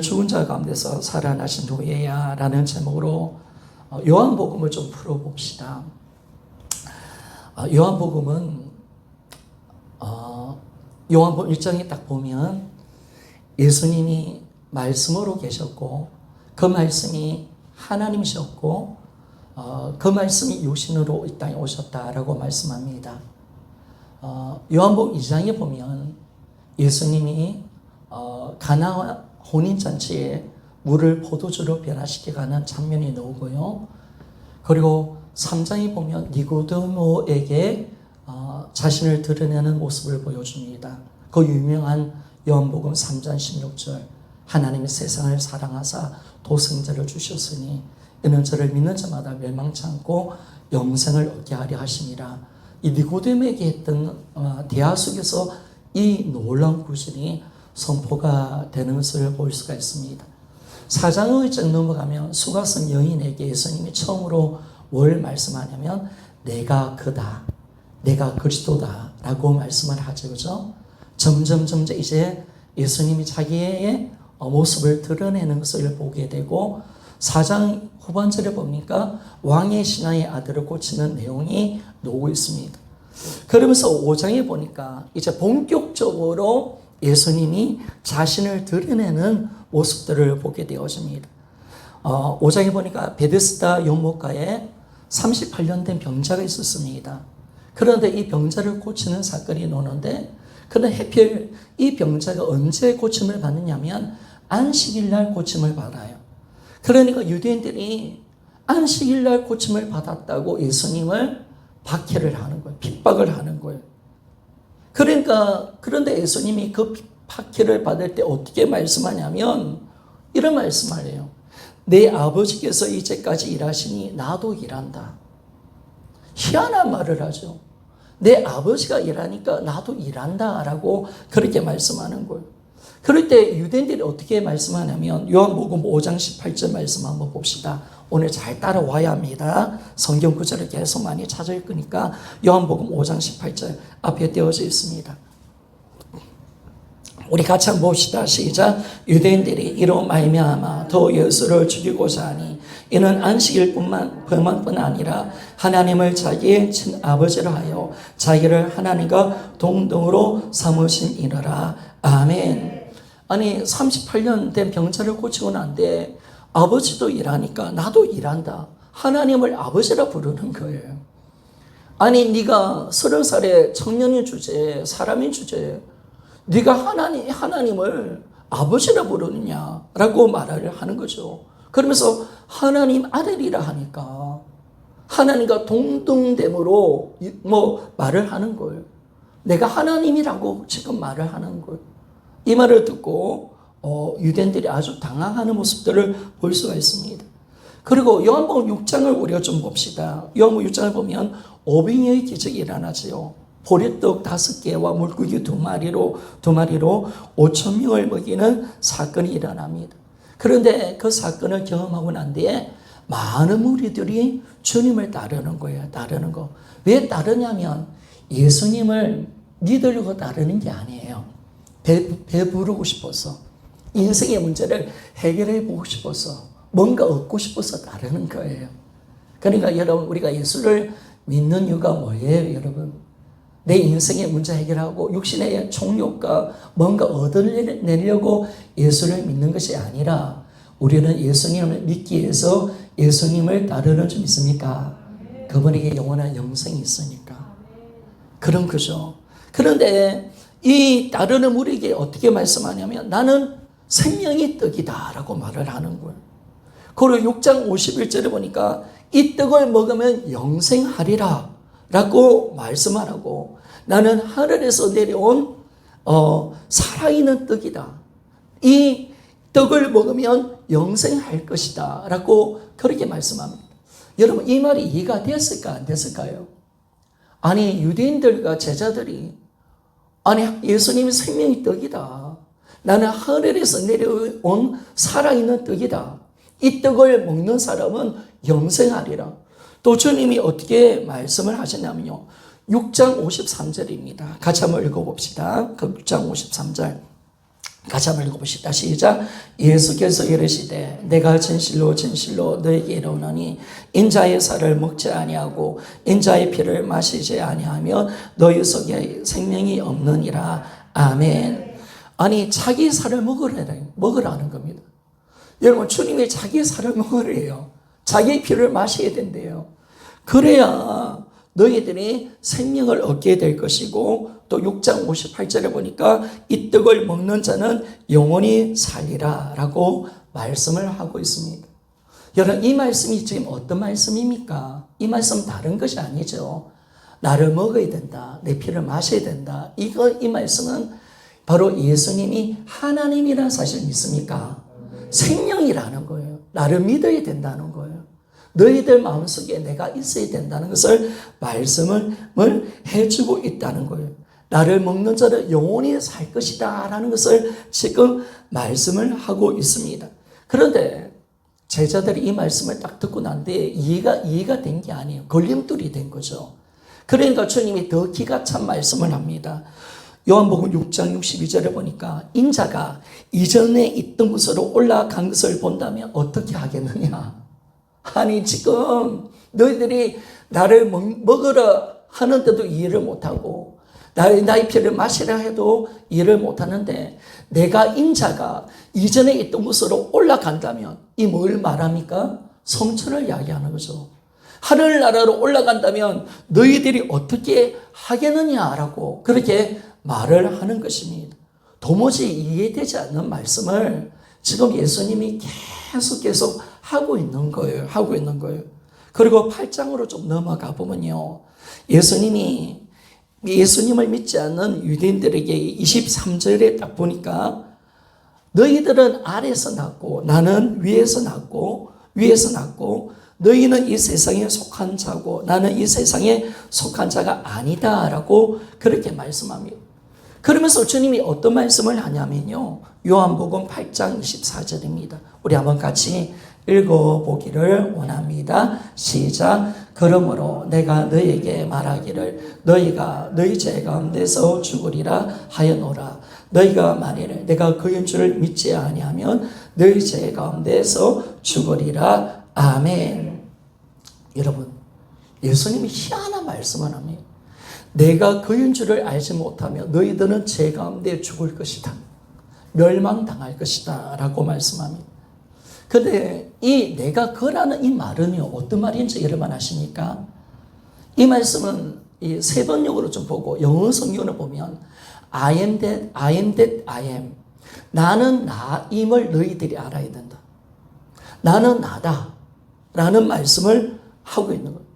죽은 자 가운데서 살아나신 후에야 라는 제목으로 요한복음을 좀 풀어봅시다. 요한복음은 요한복음 1장에 딱 보면 예수님이 말씀으로 계셨고 그 말씀이 하나님이셨고 그 말씀이 육신으로 이 땅에 오셨다라고 말씀합니다. 요한복음 2장에 보면 예수님이 가나 혼인잔치에 물을 포도주로 변화시켜가는 장면이 나오고요. 그리고 3장에 보면 니고데모에게 자신을 드러내는 모습을 보여줍니다. 그 유명한 요한복음 3장 16절 하나님이 세상을 사랑하사 도성자를 주셨으니 이는 저를 믿는 자마다 멸망치 않고 영생을 얻게 하려 하심이라. 이 니고데모에게 했던 대화 속에서 이 놀라운 구절이 선포가 되는 것을 볼 수가 있습니다. 4장의 쭉 넘어가면 수가성 여인에게 예수님이 처음으로 뭘 말씀하냐면 내가 그다, 내가 그리스도다 라고 말씀을 하죠. 그죠? 점점 이제 예수님이 자기의 모습을 드러내는 것을 보게 되고 4장 후반절에 보니까 왕의 신하의 아들을 고치는 내용이 나오고 있습니다. 그러면서 5장에 보니까 이제 본격적으로 예수님이 자신을 드러내는 모습들을 보게 되어집니다. 5장에 보니까 베데스다 연못가에 38년 된 병자가 있었습니다. 그런데 이 병자를 고치는 사건이 나오는데 그런데 하필 이 병자가 언제 고침을 받느냐면 안식일 날 고침을 받아요. 그러니까 유대인들이 안식일 날 고침을 받았다고 예수님을 박해를 하는 거예요. 핍박을 하는 거예요. 그런데 예수님이 그 박해를 받을 때 어떻게 말씀하냐면 이런 말씀을 해요. 내 아버지께서 이제까지 일하시니 나도 일한다. 희한한 말을 하죠. 내 아버지가 일하니까 나도 일한다 라고 그렇게 말씀하는 거예요. 그럴 때 유대인들이 어떻게 말씀하냐면 요한복음 5장 18절 말씀 한번 봅시다. 오늘 잘 따라와야 합니다. 성경 구절을 계속 많이 찾을 거니까 요한복음 5장 18절 앞에 띄어져 있습니다. 우리 같이 한번 봅시다. 시작. 유대인들이 이로 말미암아 더 예수를 죽이고자 하니 이는 안식일뿐만 아니라 하나님을 자기의 친아버지라 하여 자기를 하나님과 동등으로 삼으심이라. 아멘. 아니 38년 된 병자를 고치고 난데 아버지도 일하니까 나도 일한다. 하나님을 아버지라 부르는 거예요. 아니 네가 30살의 청년인 주제에 사람인 주제에 네가 하나님을 아버지라 부르느냐라고 말을 하는 거죠. 그러면서 하나님 아들이라 하니까 하나님과 동등됨으로 말을 하는 거예요. 내가 하나님이라고 지금 말을 하는 거예요. 이 말을 듣고 유대인들이 아주 당황하는 모습들을 볼 수가 있습니다. 그리고 요한복음 6장을 우리가 좀 봅시다. 요한복음 6장을 보면 오병이어의 기적이 일어나지요. 보리떡 5개와 물고기 2마리로 5,000명을 먹이는 사건이 일어납니다. 그런데 그 사건을 경험하고 난 뒤에 많은 무리들이 주님을 따르는 거예요. 따르는 거. 왜 따르냐면 예수님을 믿으려고 따르는 게 아니에요. 배부르고 싶어서 인생의 문제를 해결해 보고 싶어서 뭔가 얻고 싶어서 따르는 거예요. 그러니까 여러분 우리가 예수를 믿는 이유가 뭐예요? 여러분 내 인생의 문제 해결하고 육신의 총욕과 뭔가 얻어내려고 예수를 믿는 것이 아니라 우리는 예수님을 믿기 위해서 예수님을 따르는 줄 믿습니까? 그분에게 영원한 영생이 있으니까 그런 거죠. 그런데 이 따르는 우리에게 어떻게 말씀하냐면 나는 생명의 떡이다 라고 말을 하는 거예요. 그리고 6장 51절에 보니까 이 떡을 먹으면 영생하리라 라고 말씀하라고 나는 하늘에서 내려온 살아있는 떡이다. 이 떡을 먹으면 영생할 것이다 라고 그렇게 말씀합니다. 여러분 이 말이 이해가 됐을까 안 됐을까요? 아니 유대인들과 제자들이 아니 예수님이 생명의 떡이다. 나는 하늘에서 내려온 살아있는 떡이다. 이 떡을 먹는 사람은 영생하리라. 또 주님이 어떻게 말씀을 하셨냐면요. 6장 53절입니다. 같이 한번 읽어봅시다. 그 6장 53절. 같이 한번 읽어봅시다. 시작. 예수께서 이르시되 내가 진실로 진실로 너에게 이르노니 인자의 살을 먹지 아니하고 인자의 피를 마시지 아니하면 너희 속에 생명이 없느니라. 아멘. 아니 자기 살을 먹으라는 겁니다. 여러분 주님이 자기 살을 먹으래요. 자기 피를 마셔야 된대요. 그래야 너희들이 생명을 얻게 될 것이고 또 6장 58절에 보니까 이 떡을 먹는 자는 영원히 살리라 라고 말씀을 하고 있습니다. 여러분 이 말씀이 지금 어떤 말씀입니까? 이 말씀 다른 것이 아니죠. 나를 먹어야 된다. 내 피를 마셔야 된다. 이 말씀은 바로 예수님이 하나님이라는 사실을 믿습니까? 생명이라는 거예요. 나를 믿어야 된다는 거예요. 너희들 마음속에 내가 있어야 된다는 것을 말씀을 해주고 있다는 거예요. 나를 먹는 자는 영원히 살 것이다 라는 것을 지금 말씀을 하고 있습니다. 그런데 제자들이 이 말씀을 딱 듣고 난 뒤에 이해가 된 게 아니에요. 걸림돌이 된 거죠. 그러니까 주님이 더 기가 찬 말씀을 합니다. 요한복음 6장 62절에 보니까 인자가 이전에 있던 곳으로 올라간 것을 본다면 어떻게 하겠느냐. 아니 지금 너희들이 나를 먹으라 하는데도 이해를 못하고 나의 피를 마시라 해도 이해를 못하는데 내가 인자가 이전에 있던 곳으로 올라간다면 이 뭘 말합니까? 성천을 이야기하는 거죠. 하늘나라로 올라간다면 너희들이 어떻게 하겠느냐라고 그렇게 말을 하는 것입니다. 도무지 이해되지 않는 말씀을 지금 예수님이 계속 하고 있는 거예요. 그리고 8장으로 좀 넘어가 보면요. 예수님을 믿지 않는 유대인들에게 23절에 딱 보니까 너희들은 아래에서 났고 나는 위에서 났고 너희는 이 세상에 속한 자고 나는 이 세상에 속한 자가 아니다라고 그렇게 말씀합니다. 그러면서 주님이 어떤 말씀을 하냐면요. 요한복음 8장 24절입니다. 우리 한번 같이 읽어보기를 원합니다. 시작. 그러므로 내가 너희에게 말하기를 너희가 너희 죄 가운데서 죽으리라 하여노라. 너희가 만일 내가 그인 줄 믿지 아니하면 너희 죄 가운데서 죽으리라. 아멘. 여러분 예수님이 희한한 말씀을 합니다. 내가 그인 줄을 알지 못하면 너희들은 죄 가운데 죽을 것이다. 멸망당할 것이다 라고 말씀합니다. 근데 이 내가 그라는 이 말은요 어떤 말인지 여러분 아십니까? 이 말씀은 이 세번역으로 좀 보고 영어 성경을 보면 I am that I am. 나는 나임을 너희들이 알아야 된다. 나는 나다 라는 말씀을 하고 있는 거예요.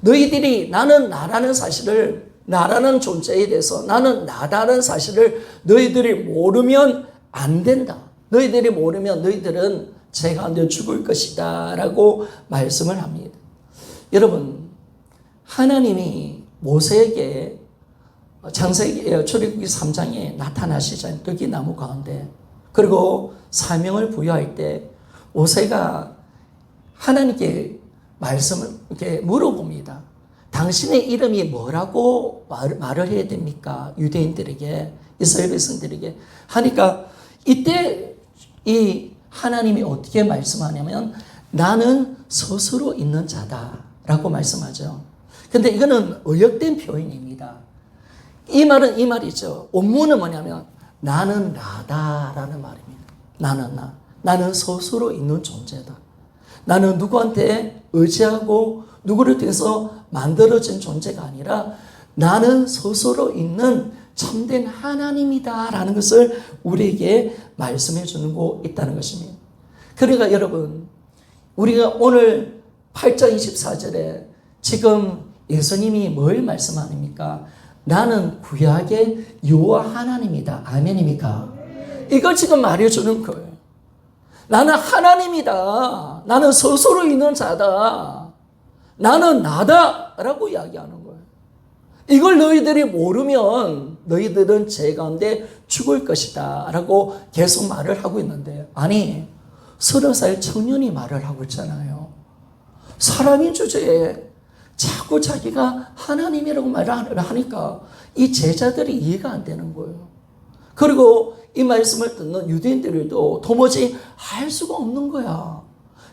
너희들이 나는 나라는 사실을 나라는 존재에 대해서 나는 나다라는 사실을 너희들이 모르면 안 된다. 너희들이 모르면 너희들은 죄 가운데 죽을 것이다 라고 말씀을 합니다. 여러분 하나님이 모세에게 창세기 출애굽기 3장에 나타나시잖아요. 떡이나무 가운데. 그리고 사명을 부여할 때 모세가 하나님께 말씀을 이렇게 물어봅니다. 당신의 이름이 뭐라고 말을 해야 됩니까? 유대인들에게, 이스라엘 백성들에게. 하니까 이때 이 하나님이 어떻게 말씀하냐면 나는 스스로 있는 자다라고 말씀하죠. 근데 이거는 의역된 표현입니다. 이 말은 이 말이죠. 원문은 뭐냐면 나는 나다라는 말입니다. 나는 나. 나는 스스로 있는 존재다. 나는 누구한테 의지하고 누구를 통해서 만들어진 존재가 아니라 나는 스스로 있는 참된 하나님이다라는 것을 우리에게 말씀해 주는 거 있다는 것입니다. 그러니까 여러분 우리가 오늘 8장 24절에 지금 예수님이 뭘 말씀하십니까? 나는 구약의 여호와 하나님이다. 아멘입니까? 이걸 지금 말해주는 거예요. 나는 하나님이다. 나는 스스로 있는 자다. 나는 나다. 라고 이야기하는 거예요. 이걸 너희들이 모르면 너희들은 죄 가운데 죽을 것이다. 라고 계속 말을 하고 있는데 아니 30살 청년이 말을 하고 있잖아요. 사람인 주제에 자꾸 자기가 하나님이라고 말을 하니까 이 제자들이 이해가 안 되는 거예요. 그리고 이 말씀을 듣는 유대인들도 도무지 알 수가 없는 거야.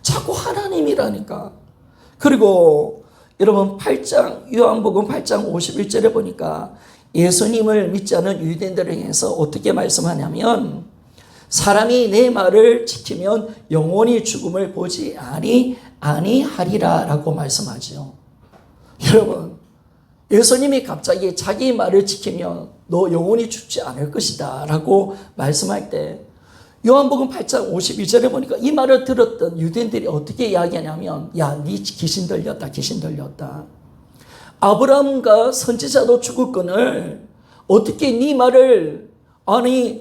자꾸 하나님이라니까. 그리고 여러분 요한복음 8장 51절에 보니까 예수님을 믿지 않은 유대인들을 향해서 어떻게 말씀하냐면 사람이 내 말을 지키면 영원히 죽음을 보지 아니하리라 라고 말씀하죠. 여러분, 예수님이 갑자기 자기 말을 지키면 너 영원히 죽지 않을 것이다 라고 말씀할 때 요한복음 8장 52절에 보니까 이 말을 들었던 유대인들이 어떻게 이야기하냐면 야, 네 귀신 들렸다, 귀신 들렸다. 아브라함과 선지자도 죽을 거를 어떻게 네 말을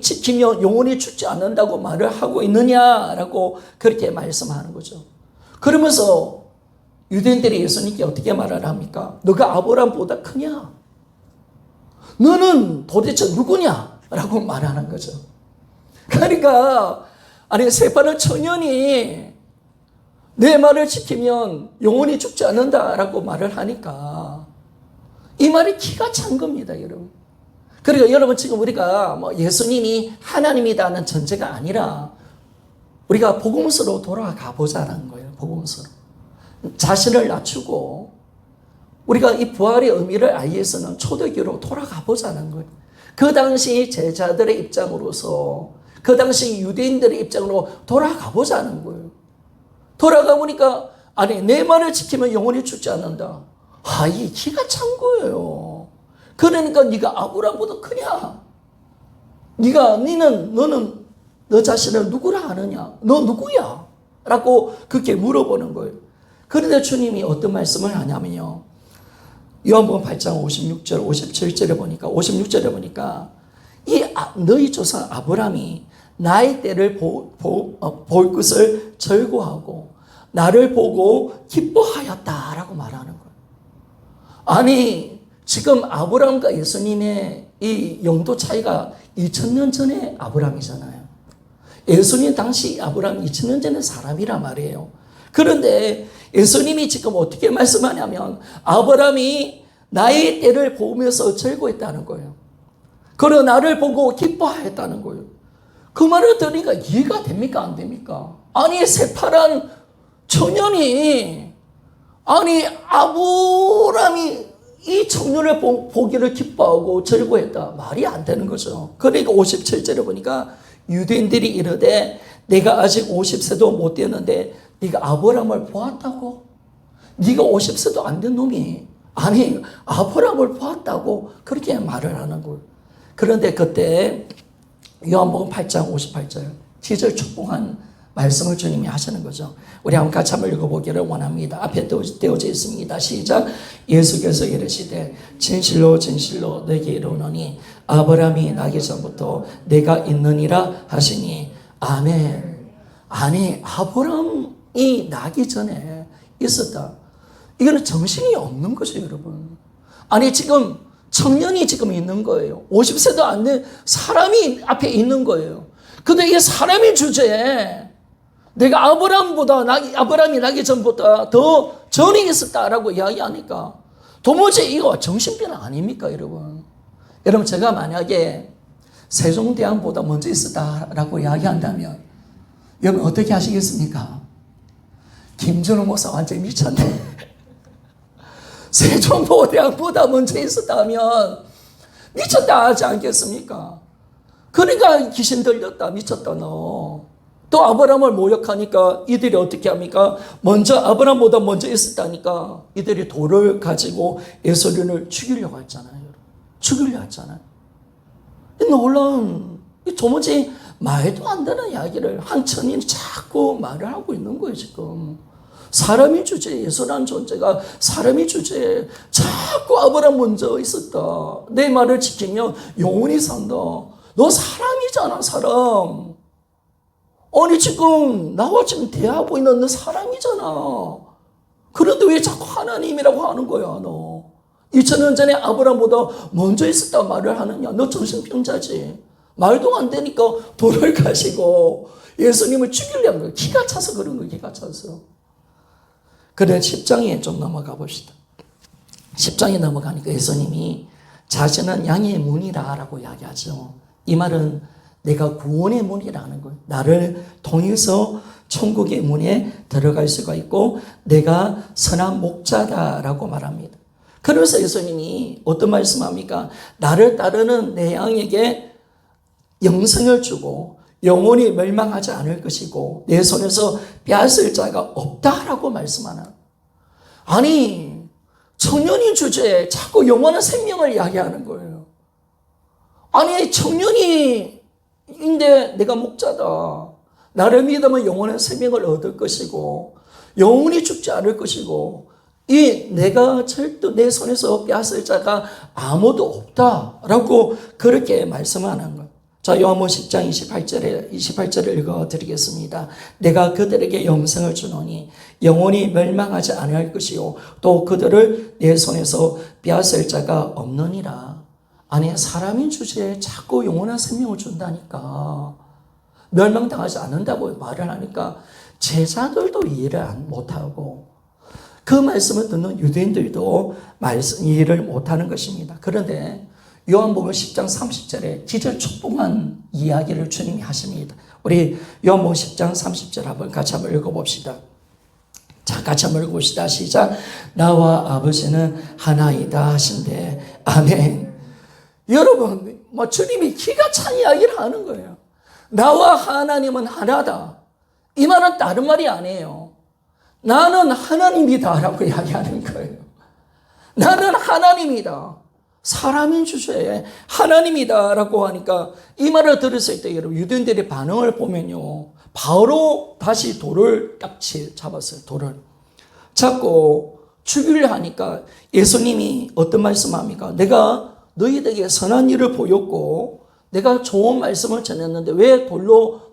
지키면 영원히 죽지 않는다고 말을 하고 있느냐라고 그렇게 말씀하는 거죠. 그러면서 유대인들이 예수님께 어떻게 말을 합니까? 너가 아브라함보다 크냐? 너는 도대체 누구냐? 라고 말하는 거죠. 그러니까 새파란 청년이 내 말을 지키면 영원히 죽지 않는다라고 말을 하니까 이 말이 기가 찬 겁니다, 여러분. 그러니까 여러분 지금 우리가 예수님이 하나님이다는 전제가 아니라 우리가 복음서로 돌아가 보자는 거예요. 복음서로. 자신을 낮추고 우리가 이 부활의 의미를 알기 위해서는 초대교로 돌아가 보자는 거예요. 그 당시 제자들의 입장으로서 그 당시 유대인들의 입장으로 돌아가 보자는 거예요. 돌아가 보니까 내 말을 지키면 영원히 죽지 않는다. 이 기가 찬 거예요. 그러니까 네가 아브라함보다 크냐? 너는 너 자신을 누구라 하느냐? 너 누구야? 라고 그렇게 물어보는 거예요. 그런데 주님이 어떤 말씀을 하냐면요. 요한복음 8장 56절, 57절에 보니까, 56절에 보니까, 너희 조상 아브라함이 나의 때를 볼 것을 절구하고, 나를 보고 기뻐하였다라고 말하는 거예요. 지금 아브라함과 예수님의 이 용도 차이가 2000년 전의 아브라함이잖아요. 예수님 당시 아브라함 2000년 전의 사람이란 말이에요. 그런데 예수님이 지금 어떻게 말씀하냐면 아브라함이 나의 때를 보면서 즐거워했다는 거예요. 그리고 나를 보고 기뻐했다는 거예요. 그 말을 들으니까 이해가 됩니까? 안 됩니까? 새파란 청년이 아브라함이 이 청년을 보기를 기뻐하고 즐거워했다. 말이 안 되는 거죠. 그러니까 57절에 보니까 유대인들이 이르되 내가 아직 50세도 못 되었는데 네가 아브라함을 보았다고? 네가 50세도 안 된 놈이 아브라함을 보았다고 그렇게 말을 하는 거예요. 그런데 그때 요한복음 8장 58절 지절 축복한 말씀을 주님이 하시는 거죠. 우리 한번 같이 한번 읽어보기를 원합니다. 앞에 떼어져 있습니다. 시작. 예수께서 이르시되 진실로 진실로 너에게 이르노니 아브라함이 나기 전부터 내가 있느니라 하시니 아멘. 아브라함이 나기 전에 있었다. 이거는 정신이 없는 거죠, 여러분. 지금 청년이 지금 있는 거예요. 50세도 안 된 사람이 앞에 있는 거예요. 근데 이 사람의 주제에 내가 아브라함이 나기 전보다 더 전에 있었다라고 이야기하니까 도무지 이거 정신병 아닙니까, 여러분? 여러분, 제가 만약에 세종대왕보다 먼저 있었다라고 이야기한다면 여러분 어떻게 하시겠습니까? 김준호 목사 완전히 미쳤네. 세종대왕보다 먼저 있었다면 미쳤다 하지 않겠습니까? 그러니까 귀신 들렸다, 미쳤다 너. 또 아브라함을 모욕하니까 이들이 어떻게 합니까? 아브라함보다 먼저 있었다니까 이들이 돌을 가지고 예수님을 죽이려고 했잖아요. 죽이려고 했잖아요. 놀라운, 도무지 말도 안 되는 이야기를 한 천인이 자꾸 말을 하고 있는 거예요, 지금. 사람의 주제에, 예수라는 존재가 사람의 주제에 자꾸 아브라함 먼저 있었다. 내 말을 지키면 영원히 산다. 너 사람이잖아, 사람. 지금 나와 지금 대하고 있는 너 사람이잖아. 그런데 왜 자꾸 하나님이라고 하는 거야, 너. 2000년 전에 아브라함보다 먼저 있었다 말을 하느냐. 너 정신병자지. 말도 안 되니까 돌을 가시고 예수님을 죽이려는 거야. 기가 차서 그런 거야, 기가 차서. 그래, 10장에 좀 넘어가 봅시다. 10장에 넘어가니까 예수님이 자신은 양의 문이라고 이야기하죠. 이 말은 내가 구원의 문이라는 거예요. 나를 통해서 천국의 문에 들어갈 수가 있고 내가 선한 목자다라고 말합니다. 그래서 예수님이 어떤 말씀합니까? 나를 따르는 내 양에게 영생을 주고 영원히 멸망하지 않을 것이고 내 손에서 빼앗을 자가 없다라고 말씀하는. 아니 청년이 주제에 자꾸 영원한 생명을 이야기하는 거예요. 아니 청년이인데 내가 목자다. 나를 믿으면 영원한 생명을 얻을 것이고 영원히 죽지 않을 것이고 이 내가 절대 내 손에서 빼앗을 자가 아무도 없다라고 그렇게 말씀하는 거예요. 자, 요한복음 10장 28절을 읽어드리겠습니다. 내가 그들에게 영생을 주노니 영원히 멸망하지 않을 것이요 또 그들을 내 손에서 빼앗을 자가 없느니라. 아니 사람인 주제에 자꾸 영원한 생명을 준다니까. 멸망당하지 않는다고 말을 하니까 제자들도 이해를 못하고 그 말씀을 듣는 유대인들도 이해를 못하는 것입니다. 그런데 요한복음 10장 30절에 기절 축복한 이야기를 주님이 하십니다. 우리 요한복음 10장 30절 같이 한번 읽어봅시다. 자, 같이 한번 읽어봅시다. 시작. 나와 아버지는 하나이다 하신대. 아멘. 여러분, 주님이 기가 찬 이야기를 하는 거예요. 나와 하나님은 하나다. 이 말은 다른 말이 아니에요. 나는 하나님이다 라고 이야기하는 거예요. 나는 하나님이다. 사람인 주제에 하나님이다 라고 하니까 이 말을 들었을 때 여러분 유대인들의 반응을 보면요. 바로 다시 돌을 딱 잡았어요. 돌을. 잡고 죽이려 하니까 예수님이 어떤 말씀합니까? 내가 너희들에게 선한 일을 보였고 내가 좋은 말씀을 전했는데 왜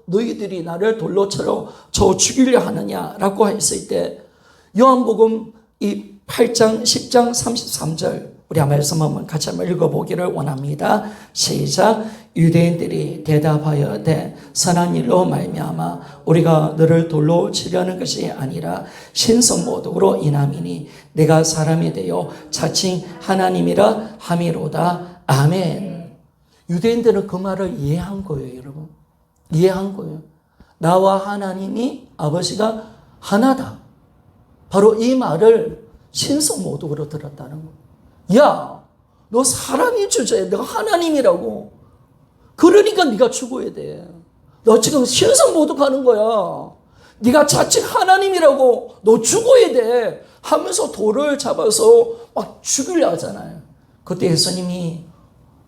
너희들이 나를 돌로 쳐 죽이려 하느냐라고 했을 때 요한복음 이 8장 10장 33절 우리 한 말씀 한번 같이 한번 읽어보기를 원합니다. 시작. 유대인들이 대답하여되 선한 일로 말미암아 우리가 너를 돌로 치려는 것이 아니라 신성모독으로 인함이니 내가 사람이 되어 자칭 하나님이라 함이로다. 아멘. 유대인들은 그 말을 이해한 거예요, 여러분. 이해한 거예요. 나와 하나님이 아버지가 하나다. 바로 이 말을 신성모독으로 들었다는 거예요. 야, 너 사람이 주제에 내가 하나님이라고. 그러니까 네가 죽어야 돼. 너 지금 신성모독하는 거야. 네가 자칭 하나님이라고 너 죽어야 돼 하면서 돌을 잡아서 막 죽이려 하잖아요. 그때 예수님이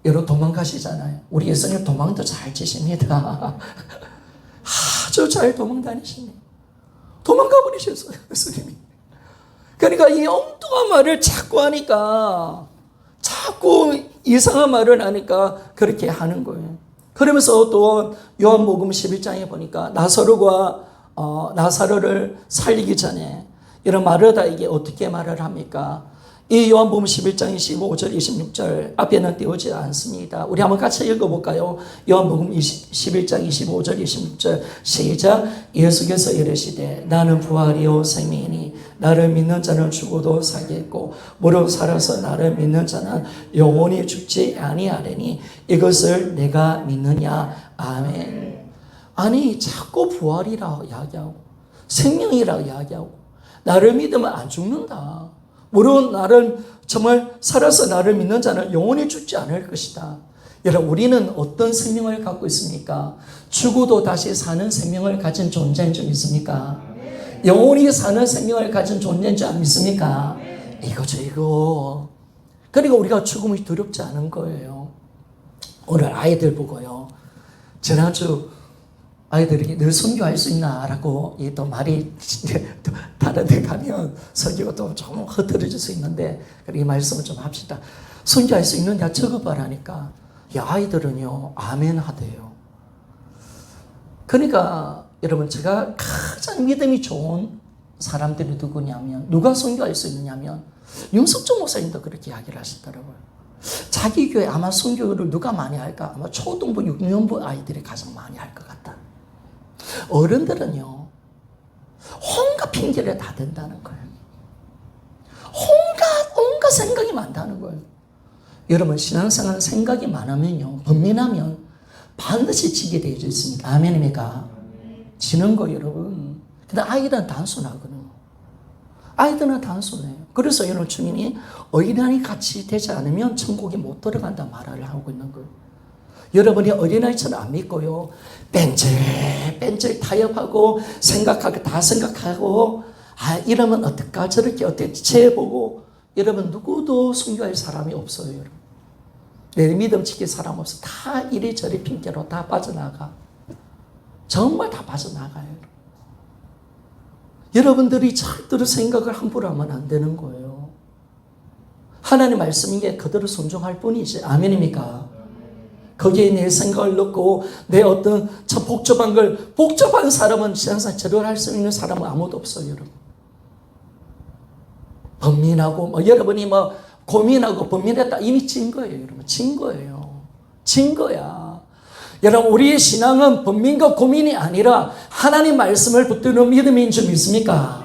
여러 도망가시잖아요. 우리 예수님 도망도 잘 치십니다. 아주 잘 도망 다니십니다. 도망가 버리셨어요, 예수님이. 그러니까 이 엉뚱한 말을 자꾸 하니까, 자꾸 이상한 말을 하니까 그렇게 하는 거예요. 그러면서 또 요한복음 11장에 보니까 나사로를 살리기 전에 이런 마르다에게 어떻게 말을 합니까? 이 요한복음 11장 25절 26절 앞에는 띄우지 않습니다. 우리 한번 같이 읽어볼까요? 요한복음 11장 25절 26절 시작. 예수께서 이르시되 나는 부활이요 생명이니 나를 믿는 자는 죽어도 살겠고 무릇 살아서 나를 믿는 자는 영원히 죽지 아니하리니 이것을 내가 믿느냐. 아멘. 아니 자꾸 부활이라고 이야기하고 생명이라고 이야기하고 나를 믿으면 안 죽는다. 물론 나를 정말 살아서 나를 믿는 자는 영원히 죽지 않을 것이다. 여러분 우리는 어떤 생명을 갖고 있습니까? 죽어도 다시 사는 생명을 가진 존재인 줄 믿습니까? 영원히 사는 생명을 가진 존재인 줄 안 믿습니까? 이거죠 이거. 그러니까 우리가 죽음이 두렵지 않은 거예요. 오늘 아이들 보고요. 지난주 아이들에게 늘 선교할 수 있나? 라고 또 말이 다른 데 가면 설교가 또 좀 흐트러질 수 있는데 이 말씀을 좀 합시다. 선교할 수 있느냐 적어봐라니까 이 아이들은요 아멘 하대요. 그러니까 여러분 제가 가장 믿음이 좋은 사람들이 누구냐면 누가 선교할 수 있느냐면 윤석준 목사님도 그렇게 이야기를 하시더라고요. 자기 교회 아마 선교를 누가 많이 할까? 아마 초등부 6년부 아이들이 가장 많이 할 것 같다. 어른들은요 온갖 핑계를 다 댄다는 거예요. 온갖 생각이 많다는 거예요. 여러분 신앙생활 생각이 많으면요, 번민하면 반드시 지게 되어 있습니다. 아멘입니까? 지는 거 여러분. 근데 아이들은 단순하거든요. 아이들은 단순해요. 그래서 여러분 주님이 어린아이 같이 되지 않으면 천국에 못 들어간다 말을 하고 있는 거예요. 여러분이 어린아이처럼 안 믿고요. 뺀질 타협하고 생각하고 다 생각하고 이러면 어떨까 저렇게 어떻게 재보고 여러분 누구도 순교할 사람이 없어요. 여러분. 내 믿음 지킬 사람 없어. 다 이리저리 핑계로 다 빠져나가. 정말 다 빠져나가요. 여러분들이 절대로 생각을 함부로 하면 안 되는 거예요. 하나님 말씀인 게 그대로 순종할 뿐이지. 아멘입니까? 거기에 내 생각을 넣고 내 어떤 저 복잡한 사람은 세상에 저를 할 수 있는 사람은 아무도 없어요. 여러분. 번민하고 여러분이 고민하고 번민했다 이미 진 거예요. 여러분. 진 거예요. 진 거야. 여러분 우리의 신앙은 번민과 고민이 아니라 하나님 말씀을 붙드는 믿음인 줄 믿습니까?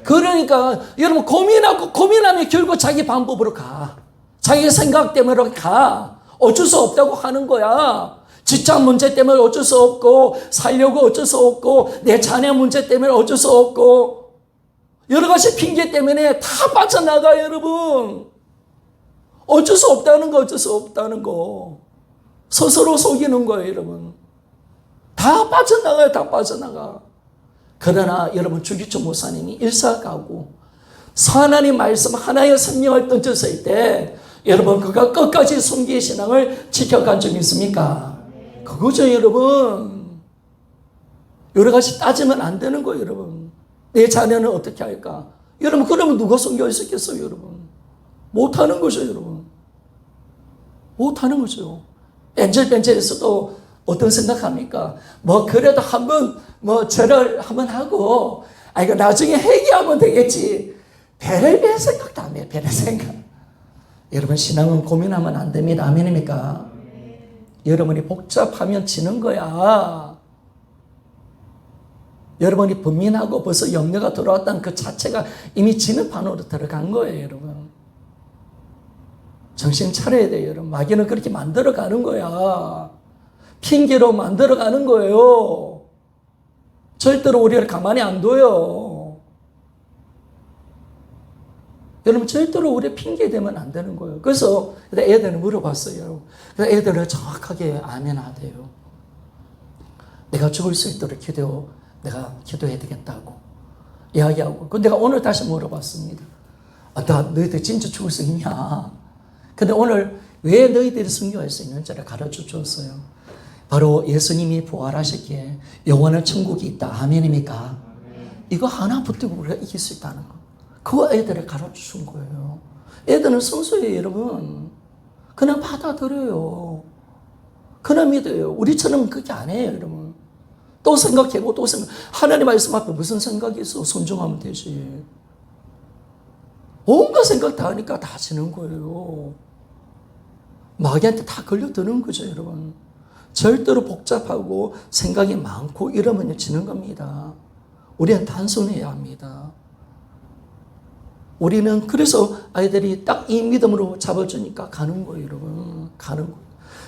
그러니까 여러분 고민하면 결국 자기 방법으로 가. 자기 생각 때문에 가. 어쩔 수 없다고 하는 거야. 직장 문제 때문에 어쩔 수 없고 살려고 어쩔 수 없고 내 자녀 문제 때문에 어쩔 수 없고 여러 가지 핑계 때문에 다 빠져나가 여러분. 어쩔 수 없다는 거. 스스로 속이는 거예요 여러분. 다 빠져나가요. 다 빠져나가. 그러나 여러분 주기초 목사님이 일사가고 하나님 말씀 하나의 생명을 던졌을 때 여러분 그가 끝까지 순교의 신앙을 지켜간 적이 있습니까? 그거죠 여러분. 여러 가지 따지면 안 되는 거예요 여러분. 내 자녀는 어떻게 할까? 여러분 그러면 누가 순교할 수 있겠어요 여러분? 못하는 거죠 여러분. 못하는 거죠. 뺀질뺀질해서도 어떤 생각합니까? 그래도 한번 절을 한번 하고 이거 나중에 회개하면 되겠지. 별의 생각도 안 해요. 별의 생각. 여러분 신앙은 고민하면 안 됩니다. 아멘입니까? 여러분이 복잡하면 지는 거야. 여러분이 분민하고 벌써 염려가 들어왔다는 그 자체가 이미 지는 판으로 들어간 거예요. 여러분. 정신 차려야 돼요. 여러분. 마귀는 그렇게 만들어가는 거야. 핑계로 만들어가는 거예요. 절대로 우리를 가만히 안 둬요. 여러분 절대로 우리 핑계 대면 안 되는 거예요. 그래서 애들은 물어봤어요. 그래서 애들은 정확하게 아멘 하대요. 내가 죽을 수 있도록 내가 기도해야 되겠다고 이야기하고. 근데 내가 오늘 다시 물어봤습니다. 너희들 진짜 죽을 수 있냐? 근데 오늘 왜 너희들이 순교할 수 있는지를 가르쳐 줬어요. 바로 예수님이 부활하셨기에 영원한 천국이 있다. 아멘입니까? 이거 하나 붙들고 우리가 이길 수 있다는 거. 그거 애들을 가르쳐 준 거예요. 애들은 순수해요, 여러분. 그냥 받아들여요. 그냥 믿어요. 우리처럼 그렇게 안 해요, 여러분. 또 생각하고 또 생각. 하나님 말씀 앞에 무슨 생각이 있어? 순종하면 되지. 온갖 생각 다 하니까 다 지는 거예요. 마귀한테 다 걸려드는 거죠, 여러분. 절대로 복잡하고 생각이 많고 이러면 지는 겁니다. 우리는 단순해야 합니다. 우리는 그래서 아이들이 딱 이 믿음으로 잡아주니까 가는 거예요, 여러분. 가는 거예요.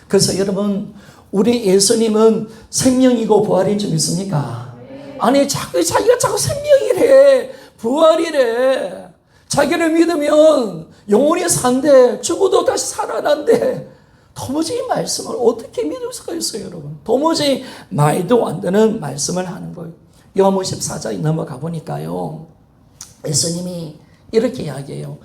그래서 여러분, 우리 예수님은 생명이고 부활인 줄 믿습니까? 아니, 자기가 자꾸 생명이래. 부활이래. 자기를 믿으면 영원히 산대. 죽어도 다시 살아난대. 도무지 이 말씀을 어떻게 믿을 수가 있어요, 여러분? 도무지 말도 안 되는 말씀을 하는 거예요. 요한복음 14장에 넘어가 보니까요. 예수님이 이렇게 이야기해요.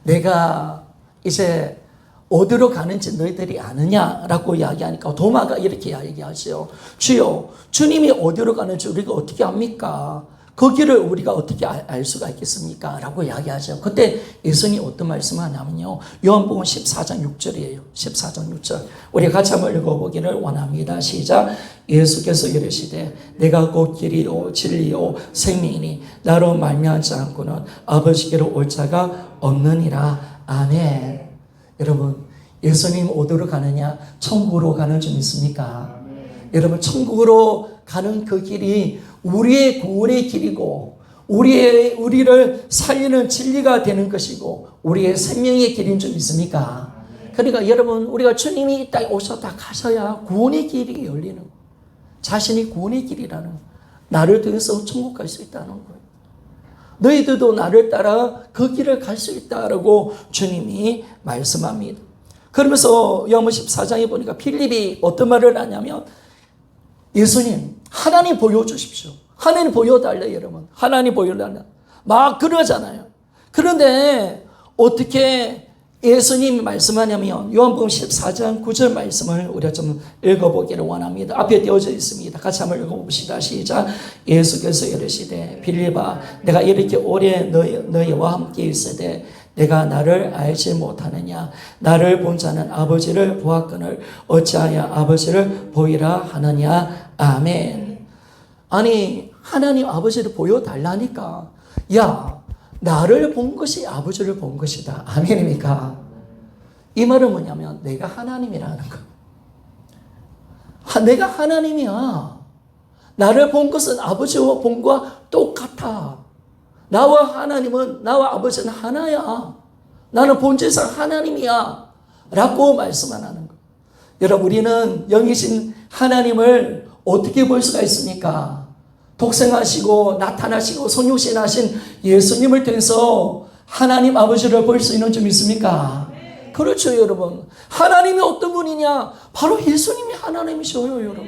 내가 이제 어디로 가는지 너희들이 아느냐라고 이야기하니까 도마가 이렇게 이야기하죠. 주여, 주님이 어디로 가는지 우리가 어떻게 압니까? 그 길을 우리가 어떻게 알 수가 있겠습니까? 라고 이야기하죠. 그때 예수님이 어떤 말씀을 하냐면요. 요한복음 14장 6절이에요. 14장 6절. 우리 같이 한번 읽어보기를 원합니다. 시작. 예수께서 이르시되 내가 곧 길이요 진리요 생명이니 나로 말미암지 않고는 아버지께로 올 자가 없느니라. 아멘. 여러분, 예수님 어디로 가느냐? 천국으로 가는 줄 믿습니까? 여러분, 천국으로 가는 그 길이 우리의 구원의 길이고 우리를 살리는 진리가 되는 것이고 우리의 생명의 길인 줄 믿습니까? 그러니까 여러분, 우리가 주님이 이 땅에 오셨다 가셔야 구원의 길이 열리는 거예요. 자신이 구원의 길이라는 거예요. 나를 통해서 천국 갈 수 있다는 거예요. 너희들도 나를 따라 그 길을 갈 수 있다라고 주님이 말씀합니다. 그러면서 요한복음 14장에 보니까 필립이 어떤 말을 하냐면, 예수님, 하나님 보여주십시오. 하나님 보여달래, 여러분. 하나님 보여달래. 막 그러잖아요. 그런데 어떻게 예수님이 말씀하냐면, 요한복음 14장 9절 말씀을 우리가 좀 읽어보기를 원합니다. 앞에 띄어져 있습니다. 같이 한번 읽어봅시다. 시작. 예수께서 이르시되, 빌립아, 내가 이렇게 오래 너희와 함께 있으되 내가 나를 알지 못하느냐? 나를 본 자는 아버지를 보았거늘 어찌하여 아버지를 보이라 하느냐? 아멘. 아니, 하나님 아버지를 보여달라니까. 야, 나를 본 것이 아버지를 본 것이다. 아멘입니까? 이 말은 뭐냐면 내가 하나님이라는 거. 내가 하나님이야. 나를 본 것은 아버지와 본 것과 똑같아. 나와 하나님은, 나와 아버지는 하나야. 나는 본질상 하나님이야. 라고 말씀을 하는 거예요. 여러분, 우리는 영이신 하나님을 어떻게 볼 수가 있습니까? 독생하시고 나타나시고 성육신하신 예수님을 통해서 하나님 아버지를 볼 수 있는 점 있습니까? 그렇죠, 여러분. 하나님이 어떤 분이냐? 바로 예수님이 하나님이셔요, 여러분.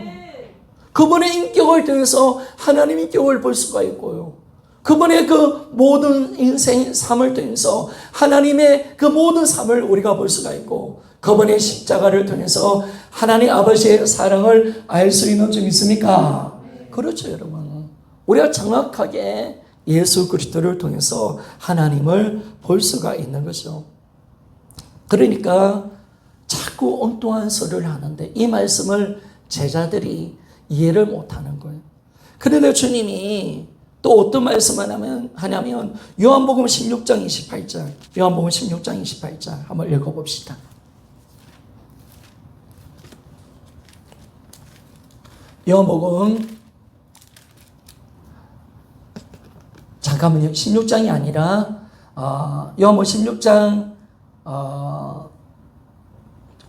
그분의 인격을 통해서 하나님 인격을 볼 수가 있고요. 그분의 그 모든 인생 삶을 통해서 하나님의 그 모든 삶을 우리가 볼 수가 있고, 그분의 십자가를 통해서 하나님 아버지의 사랑을 알 수 있는 점 있습니까? 그렇죠, 여러분. 우리가 정확하게 예수 그리스도를 통해서 하나님을 볼 수가 있는 거죠. 그러니까 자꾸 엉뚱한 소리를 하는데 이 말씀을 제자들이 이해를 못하는 거예요. 그런데 주님이 또 어떤 말씀을 하냐면 요한복음 16장 28절, 요한복음 16장 28절 한번 읽어봅시다. 요한복음, 잠깐만요. 16장이 아니라 요한복음 16장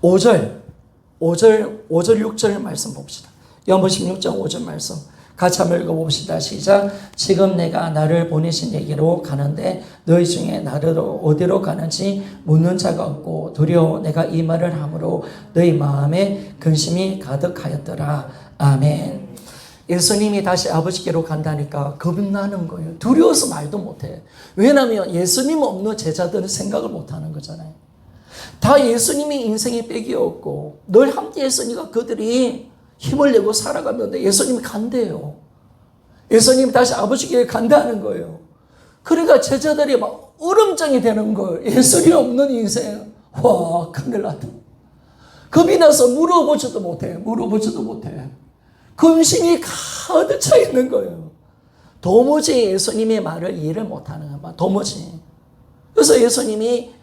5절 6절 말씀 봅시다. 요한복음 16장 5절 말씀 같이 한번 읽어봅시다. 시작. 지금 내가 나를 보내신 얘기로 가는데 너희 중에 나를 어디로 가는지 묻는 자가 없고 두려워 내가 이 말을 함으로 너희 마음에 근심이 가득하였더라. 아멘. 예수님이 다시 아버지께로 간다니까 겁나는 거예요. 두려워서 말도 못해. 왜냐하면 예수님 없는 제자들은 생각을 못하는 거잖아요. 다 예수님이 인생의 백이었고 늘 함께 했으니까 그들이 힘을 내고 살아가는데 예수님이 간대요. 예수님이 다시 아버지께 간다는 거예요. 그러니까 제자들이 막 울음증이 되는 거예요. 예수님 없는 인생. 와, 큰일 났다. 겁이 나서 물어보지도 못해. 근심이 가득 차 있는 거예요. 도무지 예수님의 말을 이해를 못하는 거야. 도무지. 그래서 예수님이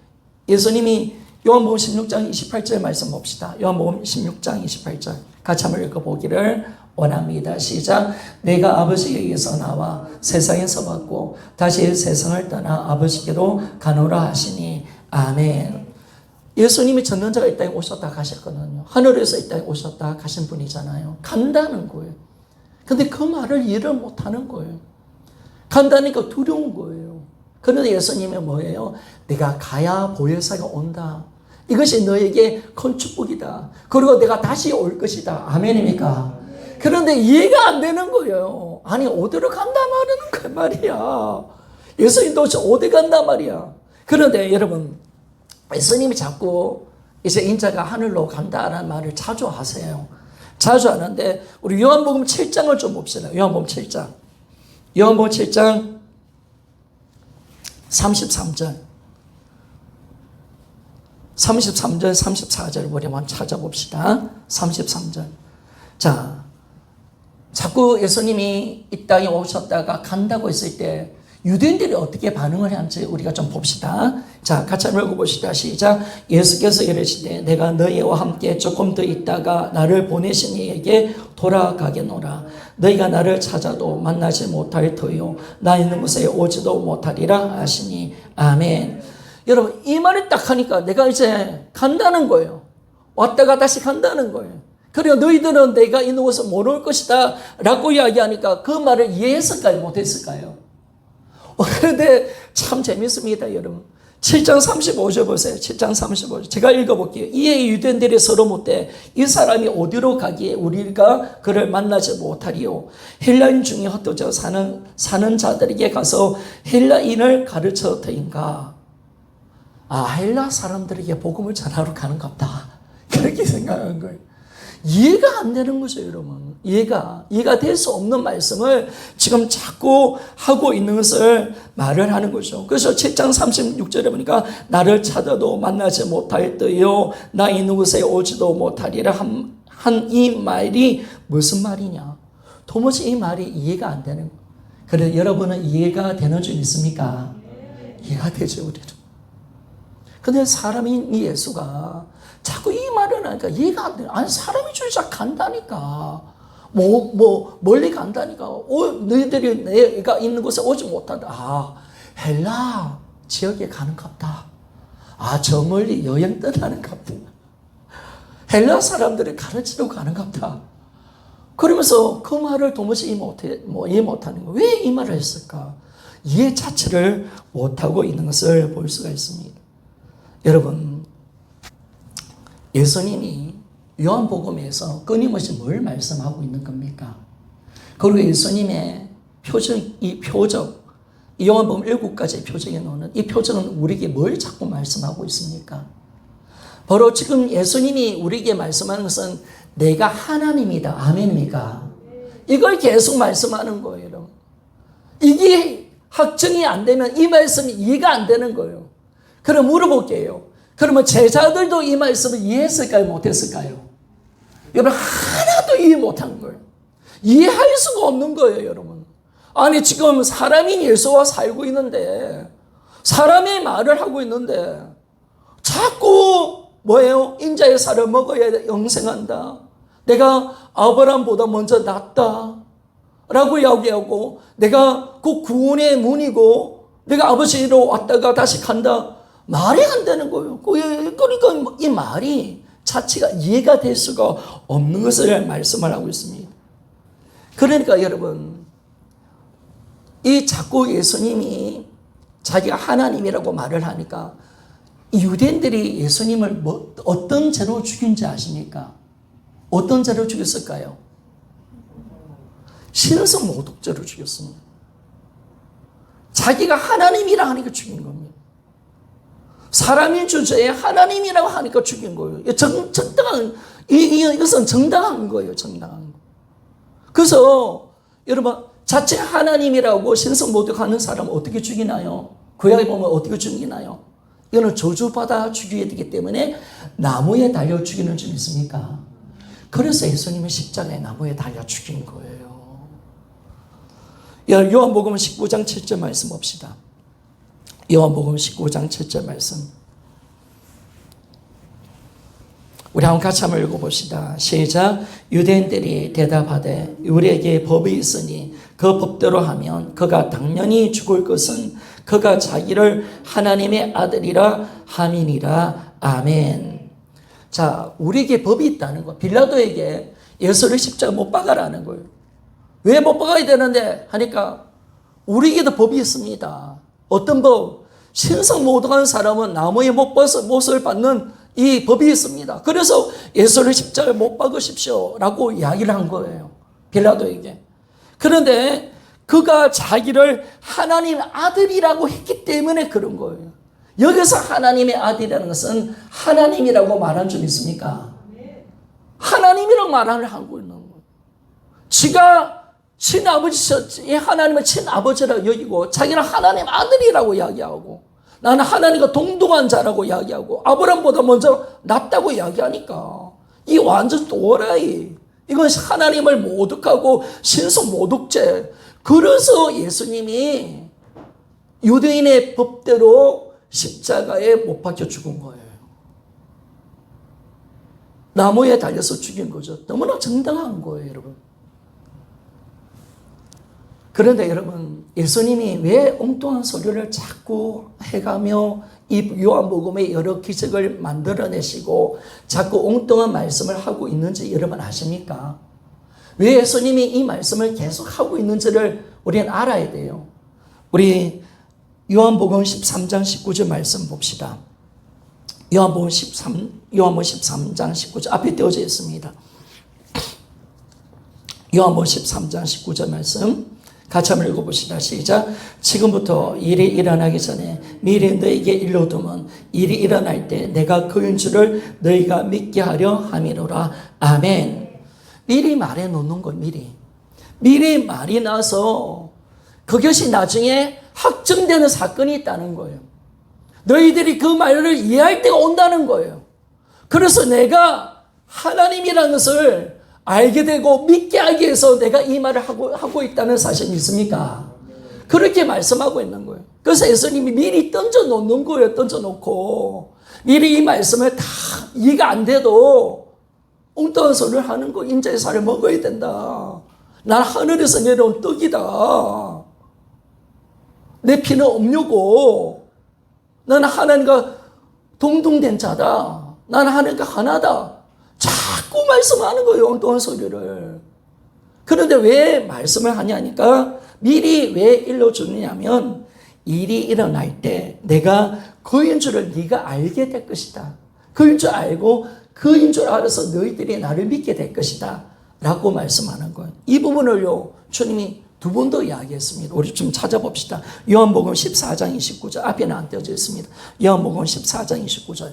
요한복음 16장 28절 말씀 봅시다. 요한복음 16장 28절 같이 한번 읽어보기를 원합니다. 시작. 내가 아버지에게서 나와 세상에서 왔고 다시 세상을 떠나 아버지께로 가노라 하시니 아멘. 예수님이 전능자가 이 땅에 오셨다 가셨거든요. 하늘에서 이 땅에 오셨다 가신 분이잖아요. 간다는 거예요. 근데 그 말을 이해를 못하는 거예요. 간다니까 두려운 거예요. 그런데 예수님이 뭐예요? 내가 가야 보혜사가 온다. 이것이 너에게 큰 축복이다. 그리고 내가 다시 올 것이다. 아멘입니까? 그런데 이해가 안 되는 거예요. 아니 어디로 간다 말하는 그 말이야. 예수님 도대체 어디 간다 말이야. 그런데 여러분 예수님이 자꾸 이제 인자가 하늘로 간다라는 말을 자주 하세요. 자주 하는데 우리 요한복음 7장을 좀 봅시다. 요한복음 7장 33절 34절 우리 한번 찾아봅시다. 33절. 자, 자꾸 예수님이 이 땅에 오셨다가 간다고 했을 때 유대인들이 어떻게 반응을 하는지 우리가 좀 봅시다. 자, 같이 한번 읽어봅시다. 시작. 예수께서 이르시되 내가 너희와 함께 조금 더 있다가 나를 보내신 이에게 돌아가겠노라. 너희가 나를 찾아도 만나지 못할 터요 나 있는 곳에 오지도 못하리라 하시니 아멘. 여러분, 이 말을 딱 하니까 내가 이제 간다는 거예요. 왔다가 다시 간다는 거예요. 그리고 너희들은 내가 있는 곳에 못 올 것이다 라고 이야기하니까 그 말을 이해했을까요? 못했을까요? 그런데 참 재밌습니다, 여러분. 7장 35절 보세요. 7장 35절. 제가 읽어볼게요. 이에 유대인들이 서로 묻되 이 사람이 어디로 가기에 우리가 그를 만나지 못하리요. 헬라인 중에 흩어져 사는 자들에게 가서 헬라인을 가르쳐 터인가. 아, 헬라 사람들에게 복음을 전하러 가는 겁다. 그렇게 생각한 거예요. 이해가 안 되는 거죠, 여러분. 이해가 될 수 없는 말씀을 지금 자꾸 하고 있는 것을 말을 하는 거죠. 그래서 7장 36절에 보니까 나를 찾아도 만나지 못하였더요. 나 있는 곳에 오지도 못하리라 한 이 말이 무슨 말이냐. 도무지 이 말이 이해가 안 되는 거예요. 그래서 여러분은 이해가 되는 줄 믿습니까? 이해가 되죠, 우리는. 근데 사람인 이 예수가 자꾸 이 말을 하니까 이해가 안 돼. 아니, 사람이 진짜 간다니까. 멀리 간다니까. 너희들이 내가 있는 곳에 오지 못한다. 아, 헬라 지역에 가는 갑다. 아, 저 멀리 여행 떠나는 갑다. 헬라 사람들이 가르치러 가는 갑다. 그러면서 그 말을 도무지 이해 못하는 거. 왜 이 말을 했을까? 이해 자체를 못하고 있는 것을 볼 수가 있습니다. 여러분, 예수님이 요한복음에서 끊임없이 뭘 말씀하고 있는 겁니까? 그리고 예수님의 표적, 요한복음 7가지의 표적에 나오는 이 표적은 우리에게 뭘 자꾸 말씀하고 있습니까? 바로 지금 예수님이 우리에게 말씀하는 것은 내가 하나님이다. 아멘입니까? 이걸 계속 말씀하는 거예요, 여러분. 이게 확정이 안 되면 이 말씀이 이해가 안 되는 거예요. 그럼 물어볼게요. 그러면 제자들도 이 말씀을 이해했을까요? 못했을까요? 여러분, 하나도 이해 못한 거예요. 이해할 수가 없는 거예요, 여러분. 아니, 지금 사람인 예수와 살고 있는데, 사람의 말을 하고 있는데, 자꾸 뭐예요? 인자의 살을 먹어야 영생한다. 내가 아브라함보다 먼저 낫다. 라고 이야기하고, 내가 그 구원의 문이고, 내가 아버지로 왔다가 다시 간다. 말이 안 되는 거예요. 그러니까 이 말이 자체가 이해가 될 수가 없는 것을 말씀을 하고 있습니다. 그러니까 여러분, 이 자꾸 예수님이 자기가 하나님이라고 말을 하니까 유대인들이 예수님을 어떤 죄로 죽인지 아십니까? 어떤 죄로 죽였을까요? 신성 모독죄로 죽였습니다. 자기가 하나님이라 하니까 죽인 겁니다. 사람인 주제에 하나님이라고 하니까 죽인 거예요. 이것은 정당한 거예요. 정당한 거. 그래서 여러분, 자체 하나님이라고 신성 모독하는 사람은 어떻게 죽이나요? 구약에 보면 어떻게 죽이나요? 이거는 저주받아 죽여야 되기 때문에 나무에 달려 죽이는 줄 믿습니까? 그래서 예수님은 십자가에 나무에 달려 죽인 거예요. 요한복음 19장 7절 말씀 봅시다. 요한복음 19장 7절 말씀. 우리 한번 같이 한번 읽어봅시다. 시작. 유대인들이 대답하되 우리에게 법이 있으니 그 법대로 하면 그가 당연히 죽을 것은 그가 자기를 하나님의 아들이라 함이니라. 아멘. 자, 우리에게 법이 있다는 거. 빌라도에게 예수를 십자가 못 박아라는 거예요. 왜 못 박아야 되는데 하니까 우리에게도 법이 있습니다. 어떤 법? 신성 모독한 사람은 나무에 못을 받는 이 법이 있습니다. 그래서 예수를 십자가에 못 박으십시오 라고 이야기를 한 거예요. 빌라도에게. 그런데 그가 자기를 하나님 아들이라고 했기 때문에 그런 거예요. 여기서 하나님의 아들이라는 것은 하나님이라고 말한 적 있습니까? 하나님이라고 말을 하고 있는 거예요. 지가 친아버지, 하나님의 친아버지라고 여기고 자기는 하나님 아들이라고 이야기하고 나는 하나님과 동등한 자라고 이야기하고 아브라함보다 먼저 낫다고 이야기하니까 이 완전 또라이. 이건 하나님을 모독하고 신성 모독죄. 그래서 예수님이 유대인의 법대로 십자가에 못 박혀 죽은 거예요. 나무에 달려서 죽인 거죠. 너무나 정당한 거예요, 여러분. 그런데 여러분, 예수님이 왜 엉뚱한 소리를 자꾸 해가며 이 요한복음에 여러 기적을 만들어내시고 자꾸 엉뚱한 말씀을 하고 있는지 여러분 아십니까? 왜 예수님이 이 말씀을 계속 하고 있는지를 우리는 알아야 돼요. 우리 요한복음 13장 19절 말씀 봅시다. 요한복음 13장 19절 앞에 띄워져 있습니다. 요한복음 13장 19절 말씀 같이 한번 읽어봅시다. 시작. 지금부터 일이 일어나기 전에 미리 너에게 일러두면 일이 일어날 때 내가 그인 줄을 너희가 믿게 하려 함이로라. 아멘. 미리 말해 놓는 거 미리 말이 나서 그것이 나중에 확정되는 사건이 있다는 거예요. 너희들이 그 말을 이해할 때가 온다는 거예요. 그래서 내가 하나님이라는 것을 알게 되고 믿게 하기 위해서 내가 이 말을 하고 있다는 사실이 있습니까? 그렇게 말씀하고 있는 거예요. 그래서 예수님이 미리 던져놓는 거예요. 던져놓고 미리 이 말씀을 다 이해가 안 돼도 엉뚱한 소리를 하는 거. 인자의 살을 먹어야 된다. 난 하늘에서 내려온 떡이다. 내 피는 음료고 나는 하나님과 동등된 자다. 나는 하나님과 하나다. 자꾸 말씀하는 거예요. 엉뚱한 소리를. 그런데 왜 말씀을 하냐니까 미리 왜 일러주느냐면 일이 일어날 때 내가 그인 줄을 네가 알게 될 것이다. 그인 줄 알고 그인 줄 알아서 너희들이 나를 믿게 될 것이다 라고 말씀하는 거예요. 이 부분을요 주님이 두 번 더 이야기했습니다. 우리 좀 찾아봅시다. 요한복음 14장 29절 앞에는 안 떼어져 있습니다. 요한복음 14장 29절.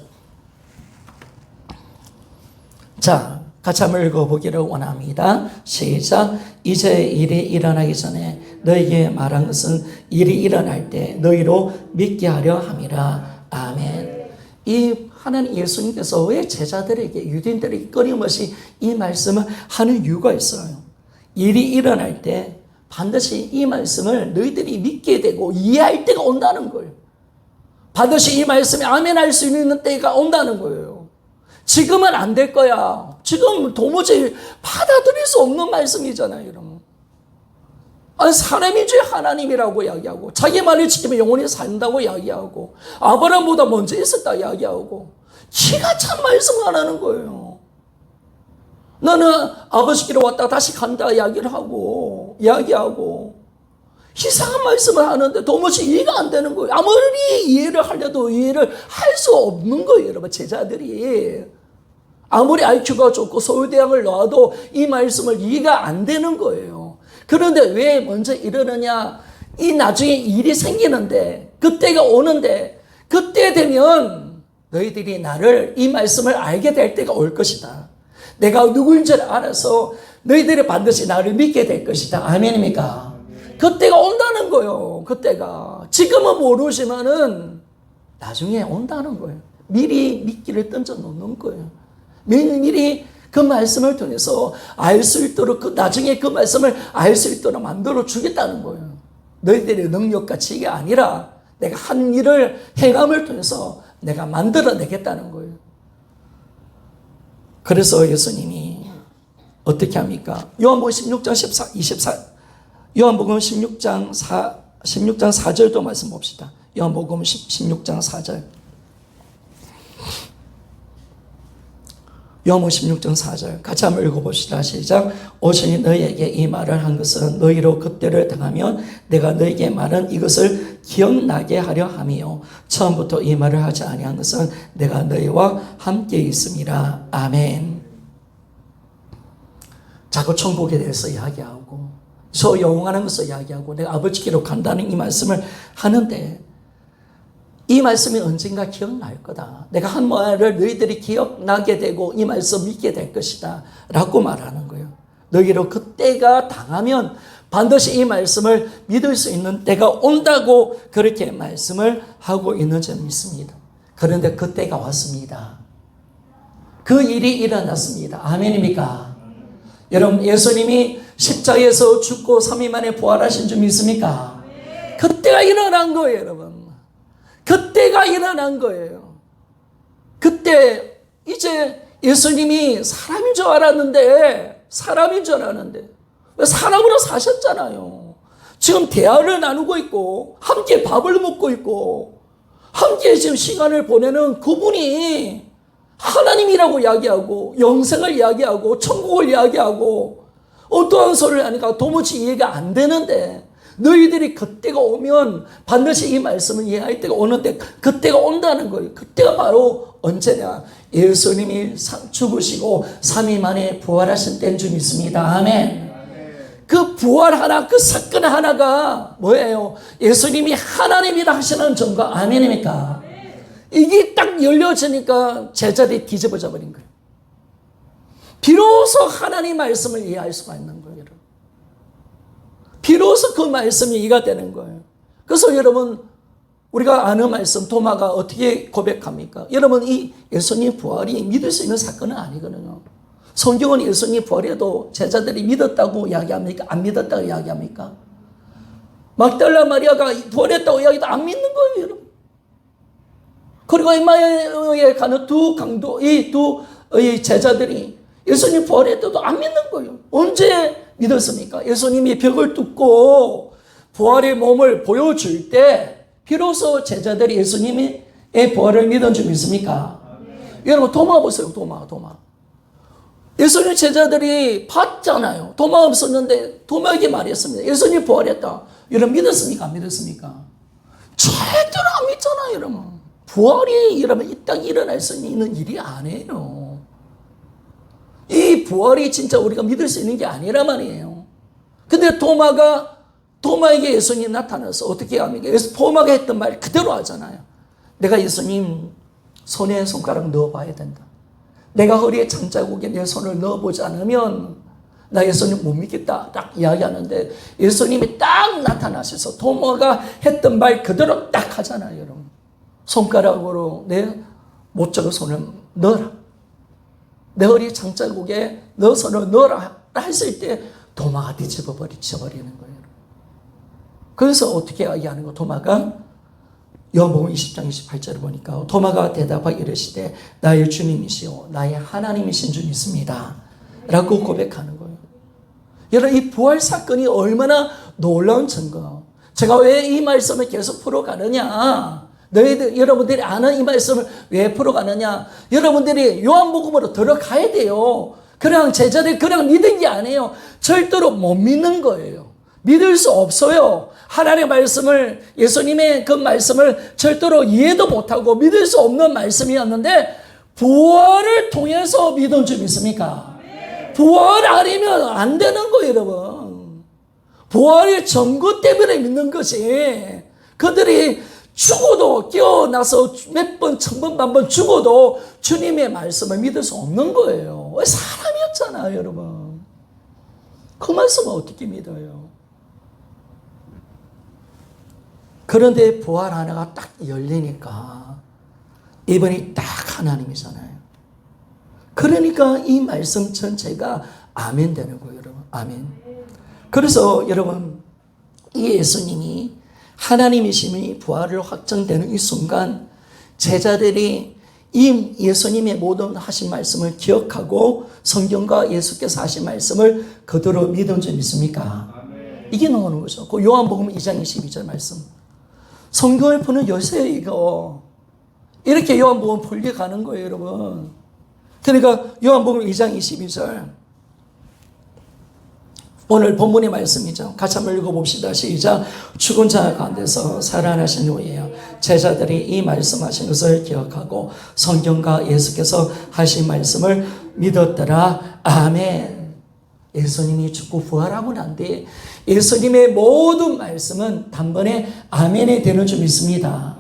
자, 같이 한번 읽어보기를 원합니다. 시작. 이제 일이 일어나기 전에 너희에게 말한 것은 일이 일어날 때 너희로 믿게 하려 함이라. 아멘. 이 하나님 예수님께서 왜 제자들에게 유대인들에게 끊임없이 이 말씀을 하는 이유가 있어요. 일이 일어날 때 반드시 이 말씀을 너희들이 믿게 되고 이해할 때가 온다는 거예요. 반드시 이 말씀에 아멘할 수 있는 때가 온다는 거예요. 지금은 안 될 거야. 지금 도무지 받아들일 수 없는 말씀이잖아요, 여러분. 아니, 사람인 줄 하나님이라고 이야기하고 자기 말을 지키면 영원히 산다고 이야기하고 아브라함보다 먼저 있었다 이야기하고 기가 찬 말씀 안 하는 거예요. 나는 아버지께로 왔다 다시 간다 이야기하고 이상한 말씀을 하는데 도무지 이해가 안 되는 거예요. 아무리 이해를 하려도 이해를 할 수 없는 거예요, 여러분. 제자들이 아무리 IQ가 좋고 서울대학을 나와도 이 말씀을 이해가 안 되는 거예요. 그런데 왜 먼저 이러느냐? 이 나중에 일이 생기는데 그때가 오는데 그때 되면 너희들이 나를 이 말씀을 알게 될 때가 올 것이다. 내가 누구인 줄 알아서 너희들이 반드시 나를 믿게 될 것이다. 아멘입니까? 그때가 온다는 거예요. 그때가. 지금은 모르지만은 나중에 온다는 거예요. 미리 미끼를 던져 놓는 거예요. 미리 그 말씀을 통해서 알 수 있도록 나중에 그 말씀을 알 수 있도록 만들어 주겠다는 거예요. 너희들의 능력과 지혜가 아니라 내가 한 일을 행함을 통해서 내가 만들어내겠다는 거예요. 그래서 예수님이 어떻게 합니까? 요한복음 16장 24 요한복음 16장 4절도 말씀 봅시다. 요한복음 16장 4절. 요한복음 16장 4절 같이 한번 읽어봅시다. 시작. 오신이 너희에게 이 말을 한 것은 너희로 그때를 당하면 내가 너희에게 말한 이것을 기억나게 하려 함이요 처음부터 이 말을 하지 아니한 것은 내가 너희와 함께 있음이라. 아멘. 자꾸 천국에 대해서 이야기하고 저 영원한 것을 이야기하고 내가 아버지께로 간다는 이 말씀을 하는데 이 말씀이 언젠가 기억날 거다. 내가 한 말을 너희들이 기억나게 되고 이 말씀 믿게 될 것이다 라고 말하는 거예요. 너희로 그때가 당하면 반드시 이 말씀을 믿을 수 있는 때가 온다고 그렇게 말씀을 하고 있는 줄 믿습니다. 그런데 그때가 왔습니다. 그 일이 일어났습니다. 아멘입니까? 여러분, 예수님이 십자가에서 죽고 3일 만에 부활하신 줄 믿습니까? 그때가 일어난 거예요, 여러분. 그때가 일어난 거예요. 그때 이제 예수님이 사람인 줄 알았는데 왜 사람으로 사셨잖아요. 지금 대화를 나누고 있고 함께 밥을 먹고 있고 함께 지금 시간을 보내는 그분이 하나님이라고 이야기하고 영생을 이야기하고 천국을 이야기하고 어떠한 소리를 하니까 도무지 이해가 안 되는데 너희들이 그때가 오면 반드시 이 말씀을 이해할 때가 오는데 그때가 온다는 거예요. 그때가 바로 언제냐? 예수님이 죽으시고 3일 만에 부활하신 때인 줄 믿습니다. 아멘. 그 부활 하나, 그 사건 하나가 뭐예요? 예수님이 하나님이라 하시는 점과 아멘입니까? 이게 딱 열려지니까 제자들이 뒤집어져 버린 거예요. 비로소 하나님 말씀을 이해할 수가 있는 거예요. 여러분. 비로소 그 말씀이 이해가 되는 거예요. 그래서 여러분 우리가 아는 말씀 도마가 어떻게 고백합니까? 여러분 이 예수님 부활이 믿을 수 있는 사건은 아니거든요. 성경은 예수님 부활해도 제자들이 믿었다고 이야기합니까? 안 믿었다고 이야기합니까? 막달라 마리아가 부활했다고 이야기도 안 믿는 거예요. 여러분. 그리고 엠마오에 가는 두 강도, 이 두 제자들이 예수님 부활했다도 안 믿는 거예요. 언제 믿었습니까? 예수님이 벽을 뚫고 부활의 몸을 보여줄 때 비로소 제자들이 예수님의 부활을 믿은 줄 믿습니까? 여러분 도마 보세요. 도마. 예수님 제자들이 봤잖아요. 도마 없었는데 도마에게 말했습니다. 예수님 부활했다. 여러분 믿었습니까? 안 믿었습니까? 절대로 안 믿잖아요. 여러분. 부활이 여러분 이 땅에 일어날 수 있는 일이 아니에요. 이 부활이 진짜 우리가 믿을 수 있는 게 아니란 말이에요. 근데 도마에게 예수님이 나타나서 어떻게 합니까? 도마가 했던 말 그대로 하잖아요. 내가 예수님 손에 손가락 넣어봐야 된다. 내가 허리에 장자국에 내 손을 넣어보지 않으면 나 예수님 못 믿겠다. 딱 이야기하는데 예수님이 딱 나타나셔서 도마가 했던 말 그대로 딱 하잖아요. 여러분. 손가락으로 내 못적의 손을 넣어라. 내 허리 장자국에 너 손을 넣어라 했을 때 도마가 뒤집어 버리는 거예요. 그래서 어떻게 이야기하는 거? 도마가 요한복음 20장 28절을 보니까 도마가 대답하여 이르시되 나의 주님이시오 나의 하나님이신 줄 믿습니다 라고 고백하는 거예요. 여러분 이 부활 사건이 얼마나 놀라운 증거. 제가 왜 이 말씀을 계속 풀어가느냐, 여러분들이 아는 이 말씀을 왜 풀어가느냐, 여러분들이 요한복음으로 들어가야 돼요. 그냥 제자들이 그냥 믿은 게 아니에요. 절대로 못 믿는 거예요. 믿을 수 없어요. 하나님의 말씀을, 예수님의 그 말씀을 절대로 이해도 못하고 믿을 수 없는 말씀이었는데 부활을 통해서 믿은 줄 믿습니까? 부활 아니면 안 되는 거예요, 여러분. 부활의 증거 때문에 믿는 것이, 그들이 죽어도 깨어나서 몇 번, 천 번, 만번 죽어도 주님의 말씀을 믿을 수 없는 거예요. 사람이었잖아요, 여러분. 그 말씀을 어떻게 믿어요? 그런데 부활 하나가 딱 열리니까 이번이 딱 하나님이잖아요. 그러니까 이 말씀 전체가 아멘 되는 거예요, 여러분. 아멘. 그래서 여러분 이 예수님이 하나님이심이 부활을 확정되는 이 순간 제자들이 이 예수님의 모든 하신 말씀을 기억하고 성경과 예수께서 하신 말씀을 그대로 믿은 줄 믿습니까? 아멘. 이게 나오는 거죠. 그 요한복음 2장 22절 말씀. 성경을 푸는 요새 이거 이렇게 요한복음 풀게 가는 거예요, 여러분. 그러니까 요한복음 2장 22절 오늘 본문의 말씀이죠. 같이 한번 읽어봅시다. 시작. 죽은 자 가운데서 살아나신 후에 제자들이 이 말씀하신 것을 기억하고 성경과 예수께서 하신 말씀을 믿었더라. 아멘. 예수님이 죽고 부활하고 난 뒤에 예수님의 모든 말씀은 단번에 아멘이 되는 줄 믿습니다.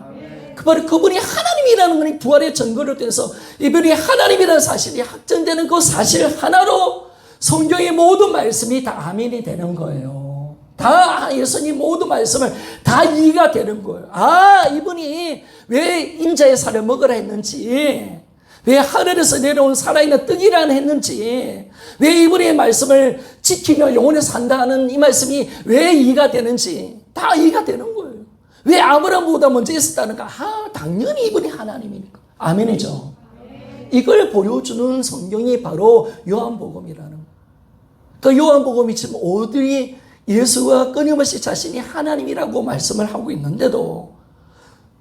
그분이 하나님이라는 것이 부활의 증거를 통해서 이분이 하나님이라는 사실이 확정되는 그 사실 하나로 성경의 모든 말씀이 다 아멘이 되는 거예요. 다 예수님 모든 말씀을 다 이해가 되는 거예요. 아, 이분이 왜 인자의 살을 먹으라 했는지, 왜 하늘에서 내려온 살아있는 떡이라 했는지, 왜 이분의 말씀을 지키며 영원히 산다는 이 말씀이 왜 이해가 되는지 다 이해가 되는 거예요. 왜 아브라함보다 먼저 있었다는가? 아, 당연히 이분이 하나님이니까. 아멘이죠. 이걸 보여주는 성경이 바로 요한복음이라는 거예요. 그 요한복음이 지금 어디 예수가 끊임없이 자신이 하나님이라고 말씀을 하고 있는데도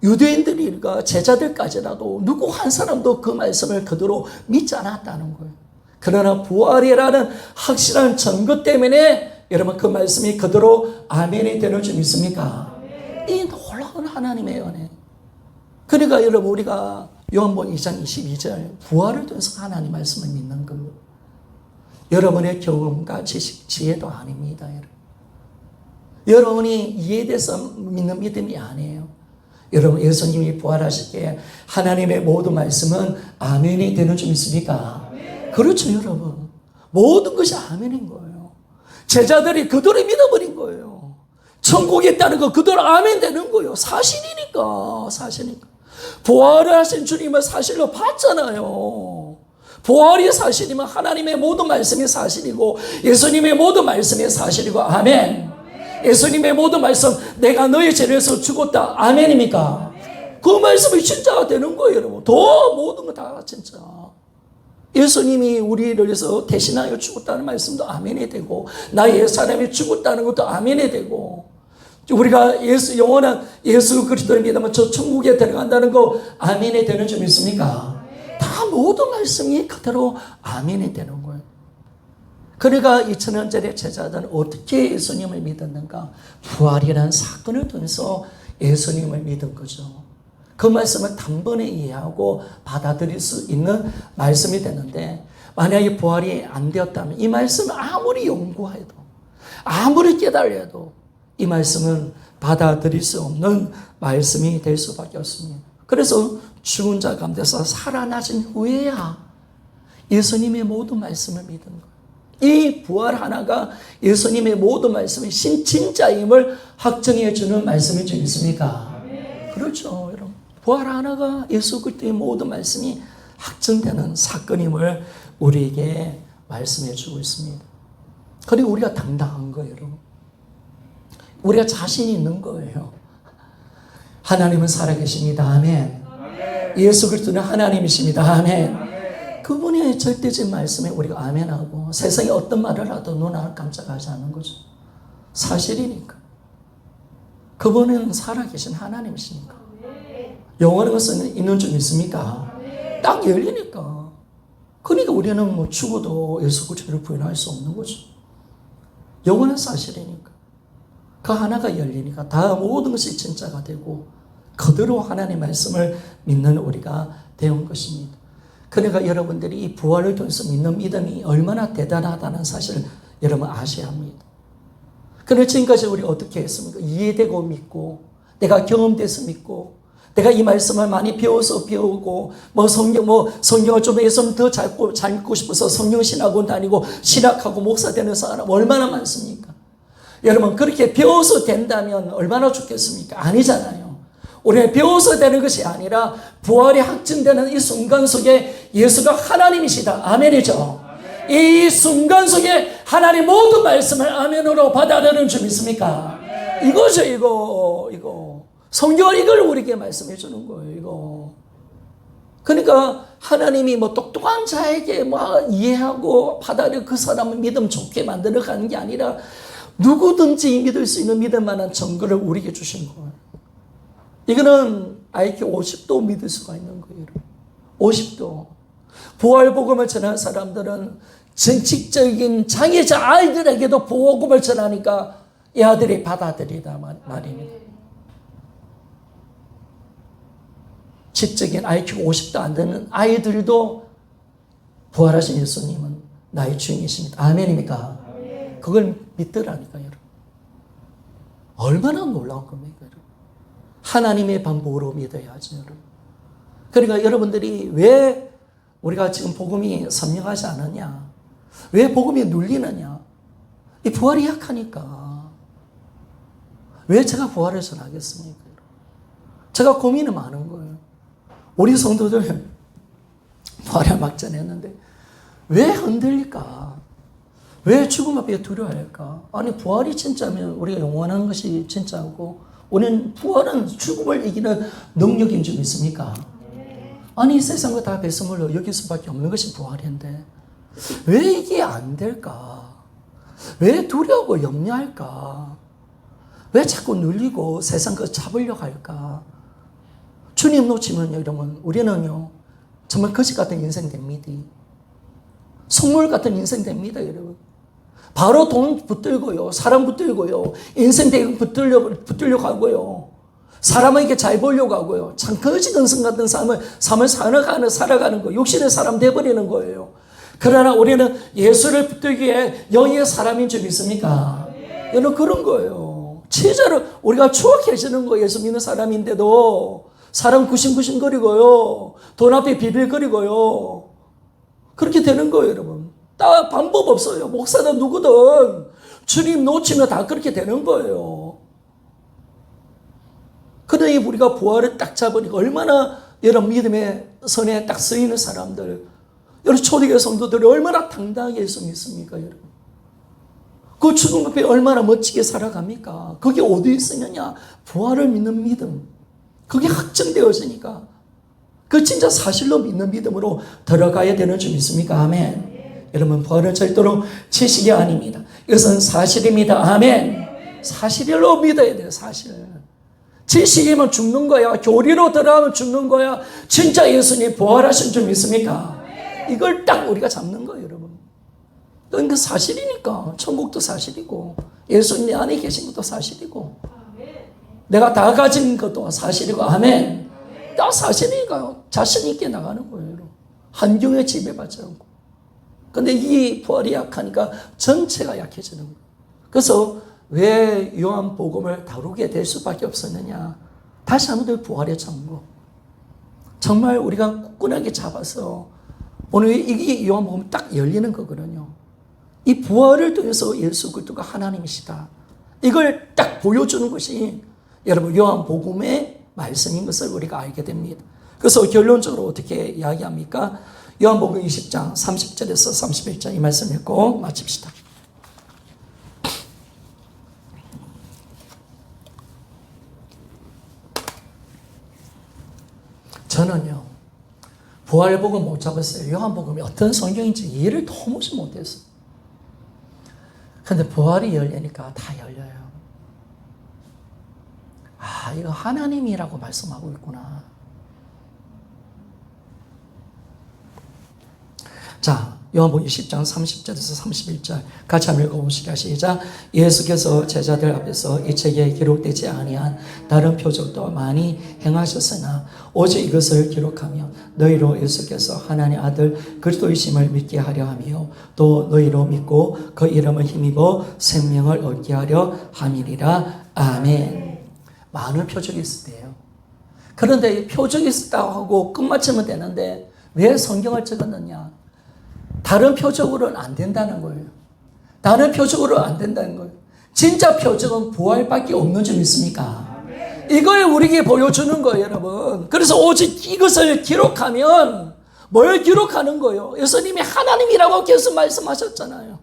유대인들과 제자들까지라도 누구 한 사람도 그 말씀을 그대로 믿지 않았다는 거예요. 그러나 부활이라는 확실한 증거 때문에 여러분 그 말씀이 그대로 아멘이 되는 줄 믿습니까? 이 놀라운 하나님의 은혜. 그러니까 여러분 우리가 요한복음 2장 22절 부활을 통해서 하나님 말씀을 믿는 겁니다. 여러분의 경험과 지식, 지혜도 아닙니다. 여러분이 이해돼서 믿는 믿음이 아니에요. 여러분 예수님이 부활하실 때 하나님의 모든 말씀은 아멘이 되는 줄 믿습니까? 그렇죠 여러분. 모든 것이 아멘인 거예요. 제자들이 그대로 믿어버린 거예요. 천국에 있다는 거 그대로 아멘 되는 거예요. 사실이니까. 부활을 하신 주님을 사실로 봤잖아요. 부활이 사실이면 하나님의 모든 말씀이 사실이고 예수님의 모든 말씀이 사실이고 아멘. 예수님의 모든 말씀 내가 너의 죄를 위해서 죽었다 아멘입니까? 그 말씀이 진짜가 되는 거예요 여러분. 더 모든 거 다 진짜. 예수님이 우리를 위해서 대신하여 죽었다는 말씀도 아멘이 되고 나의 옛사람이 죽었다는 것도 아멘이 되고 우리가 영원한 예수 그리스도를 믿으면 저 천국에 들어간다는 거 아멘이 되는 줄 믿습니까? 다 모든 말씀이 그대로 아멘이 되는 거예요. 그러니까 2000년 전에 제자들은 어떻게 예수님을 믿었는가? 부활이라는 사건을 통해서 예수님을 믿은 거죠. 그 말씀을 단번에 이해하고 받아들일 수 있는 말씀이 되는데 만약에 부활이 안 되었다면 이 말씀을 아무리 연구해도 아무리 깨달아도 이 말씀은 받아들일 수 없는 말씀이 될 수밖에 없습니다. 그래서 죽은 자 가운데서 살아나신 후에야 예수님의 모든 말씀을 믿은 거예요. 이 부활 하나가 예수님의 모든 말씀이 진짜임을 확정해 주는 말씀일 줄 믿습니까? 그렇죠 여러분. 부활 하나가 예수 그리스도의 모든 말씀이 확정되는 사건임을 우리에게 말씀해 주고 있습니다. 그리고 우리가 당당한 거예요 여러분. 우리가 자신이 있는 거예요. 하나님은 살아계십니다. 아멘. 예수 그리스도는 하나님이십니다. 아멘. 그분의 절대적인 말씀에 우리가 아멘하고 세상에 어떤 말을 하도 눈을 깜짝하지 않는 거죠. 사실이니까. 그분은 살아계신 하나님이시니까. 영원한 것은 있는 줄 믿습니까? 딱 열리니까. 그러니까 우리는 뭐 죽어도 예수 그리스도를 부인할 수 없는 거죠. 영원한 사실이니까. 그 하나가 열리니까 다 모든 것이 진짜가 되고 그대로 하나님의 말씀을 믿는 우리가 되는 것입니다. 그러니까 여러분들이 이 부활을 통해서 믿는 믿음이 얼마나 대단하다는 사실을 여러분 아셔야 합니다. 그런데 지금까지 우리 어떻게 했습니까? 이해되고 믿고 내가 경험돼서 믿고 내가 이 말씀을 많이 배워서 배우고 성경을 좀 해서 더 잘 읽고 싶어서 성경신학원 다니고 신학하고 목사 되는 사람 얼마나 많습니까? 여러분 그렇게 배워서 된다면 얼마나 좋겠습니까? 아니잖아요. 우리는 배워서 되는 것이 아니라 부활이 확증되는 이 순간 속에 예수가 하나님이시다. 아멘이죠. 이 순간 속에 하나님 모든 말씀을 아멘으로 받아들이는 줄 믿습니까? 이거죠 이거. 성경은 이걸 우리에게 말씀해 주는 거예요 이거. 그러니까 하나님이 뭐 똑똑한 자에게 막 이해하고 받아들여 그 사람을 믿음 좋게 만들어 가는 게 아니라 누구든지 믿을 수 있는 믿을 만한 증거를 우리에게 주신 거예요. 이거는 IQ 50도 믿을 수가 있는 거예요. 50도. 부활복음을 전하는 사람들은 정치적인 장애자 아이들에게도 복음을 전하니까 이 아들이 받아들이다 말입니다. 지적인 IQ 50도 안 되는 아이들도 부활하신 예수님은 나의 주인이십니다. 아멘입니까? 그걸 믿더라니까요, 여러분. 얼마나 놀라운 겁니까, 여러분. 하나님의 반복으로 믿어야죠, 여러분. 그러니까 여러분들이 왜 우리가 지금 복음이 선명하지 않느냐? 왜 복음이 눌리느냐? 이 부활이 약하니까. 왜 제가 부활을 전하겠습니까? 제가 고민이 많은 거예요. 우리 성도들 부활을 막 전했는데 왜 흔들릴까? 왜 죽음 앞에 두려워할까? 아니 부활이 진짜면 우리가 영원한 것이 진짜고 우리는 부활은 죽음을 이기는 능력인 줄 믿습니까? 아니 이 세상과 다 배설물로 여길 수밖에 없는 것이 부활인데 왜 이게 안 될까? 왜 두려워 염려할까? 왜 자꾸 눌리고 세상 거 잡으려고 할까? 주님 놓치면요, 여러분, 우리는요, 정말 거지 같은 인생 됩니다. 속물 같은 인생 됩니다, 여러분. 바로 돈 붙들고요, 사람 붙들고요, 인생 대금 붙들려 가고요, 사람에게 잘 보려고 하고요, 참 거지 근성 같은 삶을 살아가는 거, 욕심의 사람 돼버리는 거예요. 그러나 우리는 예수를 붙들기에 영의 사람인 줄 믿습니까? 여러분, 그런 거예요. 진짜로 우리가 추억해지는 거예요. 예수 믿는 사람인데도 사람 구심구심거리고요, 돈 앞에 비빌거리고요, 그렇게 되는 거예요, 여러분. 딱 방법 없어요. 목사든 누구든 주님 놓치면 다 그렇게 되는 거예요. 그러니 우리가 부활을 딱 잡으니까 얼마나 여러분 믿음의 선에 딱 쓰이는 사람들, 여러분 초대교회 성도들이 얼마나 당당하게 예수 믿습니까, 여러분? 그 죽음 앞에 얼마나 멋지게 살아갑니까? 그게 어디 있으느냐? 부활을 믿는 믿음. 그게 확정되어지니까 그 진짜 사실로 믿는 믿음으로 들어가야 되는 줄 믿습니까? 아멘. 여러분, 부활은 절대로 지식이 아닙니다. 이것은 사실입니다. 아멘. 사실로 믿어야 돼요. 사실. 지식이면 죽는 거야. 교리로 들어가면 죽는 거야. 진짜 예수님 부활하신 줄 믿습니까? 이걸 딱 우리가 잡는 거예요, 여러분. 그러니까 사실이니까. 천국도 사실이고, 예수님 내 안에 계신 것도 사실이고, 내가 다 가진 것도 사실이고, 아멘. 다 사실이니까 자신 있게 나가는 거예요, 여러분. 환경에 지배받지 않고. 근데 이 부활이 약하니까 전체가 약해지는 거예요. 그래서 왜 요한복음을 다루게 될 수밖에 없었느냐? 다시 한번 부활의 정보. 정말 우리가 굳건하게 잡아서 오늘 이 요한복음 딱 열리는 거거든요. 이 부활을 통해서 예수 그리스도가 하나님이시다, 이걸 딱 보여주는 것이 여러분 요한복음의 말씀인 것을 우리가 알게 됩니다. 그래서 결론적으로 어떻게 이야기합니까? 요한복음 20장 30절에서 31절 이 말씀 읽고 마칩시다. 저는요, 부활복음 못 잡았어요. 요한복음이 어떤 성경인지 이해를 도무지 못했어요. 근데 부활이 열리니까 다 열려요. 아, 이거 하나님이라고 말씀하고 있구나. 자, 요한복음 20장 30절에서 31절 같이 한번 읽어봅시다. 시작. 예수께서 제자들 앞에서 이 책에 기록되지 아니한 다른 표적도 많이 행하셨으나 오직 이것을 기록하며 너희로 예수께서 하나님의 아들 그리스도이심을 믿게 하려 하며 또 너희로 믿고 그 이름을 힘입어 생명을 얻게 하려 함이니라. 아멘. 많은 표적이 있을 때예요. 그런데 표적이 있었다고 하고 끝마치면 되는데 왜 성경을 적었느냐? 다른 표적으로는 안 된다는 거예요. 다른 표적으로 안 된다는 거예요. 진짜 표적은 부활밖에 없는 줄 믿습니까? 이걸 우리에게 보여주는 거예요, 여러분. 그래서 오직 이것을 기록하면 뭘 기록하는 거예요? 예수님이 하나님이라고 계속 말씀하셨잖아요.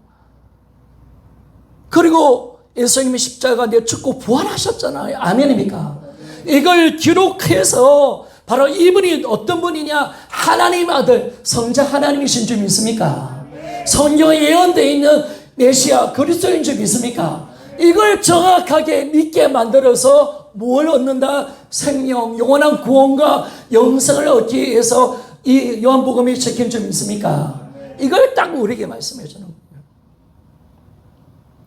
그리고 예수님이 십자가 내 죽고 부활하셨잖아요. 아멘입니까? 이걸 기록해서 바로 이분이 어떤 분이냐? 하나님 아들, 성자 하나님이신 줄 믿습니까? 성경에 예언되어 있는 메시아 그리스도인 줄 믿습니까? 이걸 정확하게 믿게 만들어서 뭘 얻는다? 생명, 영원한 구원과 영생을 얻기 위해서 이 요한복음이 적힌 줄 믿습니까? 이걸 딱 우리에게 말씀해 주는 거예요.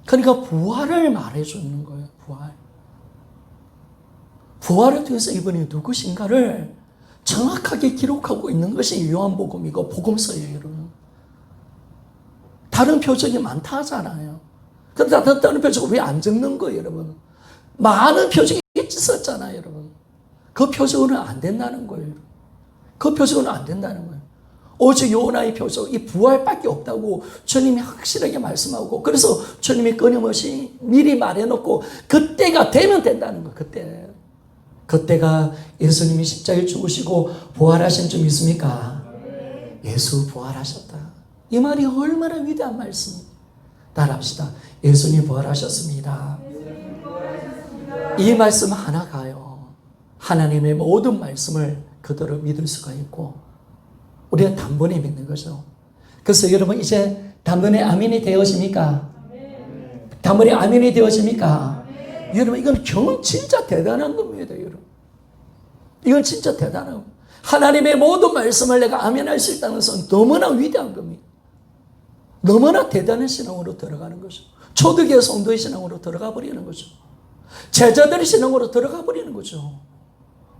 그러니까 부활을 말해 주는 거예요. 부활을 통해서 이분이 누구신가를 정확하게 기록하고 있는 것이 요한복음이고 복음서예요, 여러분. 다른 표적이 많다 하잖아요. 그런데 다른 표적을 왜 안 적는 거예요, 여러분? 많은 표적이 있었잖아요, 여러분. 그 표적으로는 안 된다는 거예요. 그 표적으로는 안 된다는 거예요. 오직 요나의 표적, 이 부활밖에 없다고 주님이 확실하게 말씀하고, 그래서 주님이 끊임없이 미리 말해놓고 그때가 되면 된다는 거예요. 그때가 예수님이 십자가에 죽으시고 부활하신 줄 믿습니까? 예수 부활하셨다. 이 말이 얼마나 위대한 말씀입니다. 따라합시다. 예수님 부활하셨습니다. 이 말씀 하나가요, 하나님의 모든 말씀을 그대로 믿을 수가 있고 우리는 단번에 믿는 거죠. 그래서 여러분 이제 단번에 아멘이 되어집니까? 단번에 아멘이 되어집니까? 여러분 이건 진짜 대단한 겁니다, 여러분. 이건 진짜 대단한 겁니다. 하나님의 모든 말씀을 내가 아멘할 수 있다는 것은 너무나 위대한 겁니다. 너무나 대단한 신앙으로 들어가는 거죠. 초대교회 성도의 신앙으로 들어가 버리는 거죠. 제자들의 신앙으로 들어가 버리는 거죠.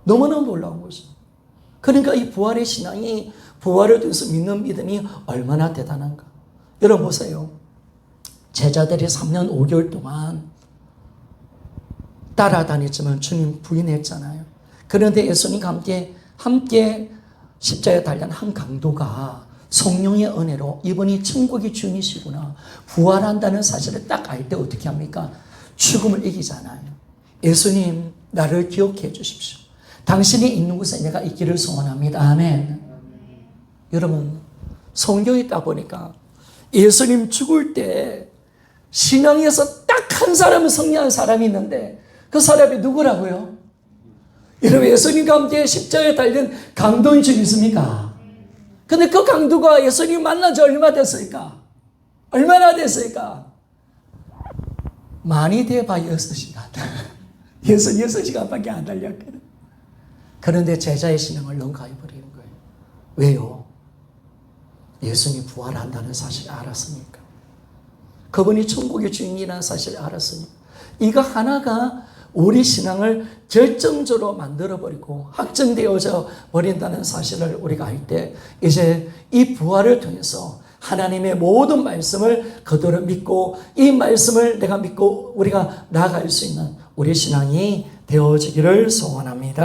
너무나 놀라운 거죠. 그러니까 이 부활의 신앙이, 부활을 통해서 믿는 믿음이 얼마나 대단한가. 여러분 보세요. 제자들이 3년 5개월 동안 따라다녔지만 주님 부인했잖아요. 그런데 예수님과 함께 십자가에 달린 한 강도가 성령의 은혜로 이분이 천국의 주인이시구나, 부활한다는 사실을 딱 알 때 어떻게 합니까? 죽음을 이기잖아요. 예수님, 나를 기억해 주십시오. 당신이 있는 곳에 내가 있기를 소원합니다. 아멘. 여러분, 성경에 있다 보니까 예수님 죽을 때 신앙에서 딱 한 사람은 승리한 사람이 있는데 그 사람이 누구라고요? 여러분, 예수님과 함께 십자가에 달린 강도인 줄 믿습니까? 근데 그 강도가 예수님 만난 지 얼마 됐을까? 얼마나 됐을까? 많이 돼봐 6시간. 6시간밖에 안 달렸거든. 그런데 제자의 신앙을 넘가해버리는 거예요. 왜요? 예수님이 부활한다는 사실을 알았으니까. 그분이 천국의 주인이라는 사실을 알았으니까. 이거 하나가 우리 신앙을 결정적으로 만들어버리고 확정되어져 버린다는 사실을 우리가 알 때, 이제 이 부활을 통해서 하나님의 모든 말씀을 그대로 믿고, 이 말씀을 내가 믿고 우리가 나아갈 수 있는 우리 신앙이 되어지기를 소원합니다.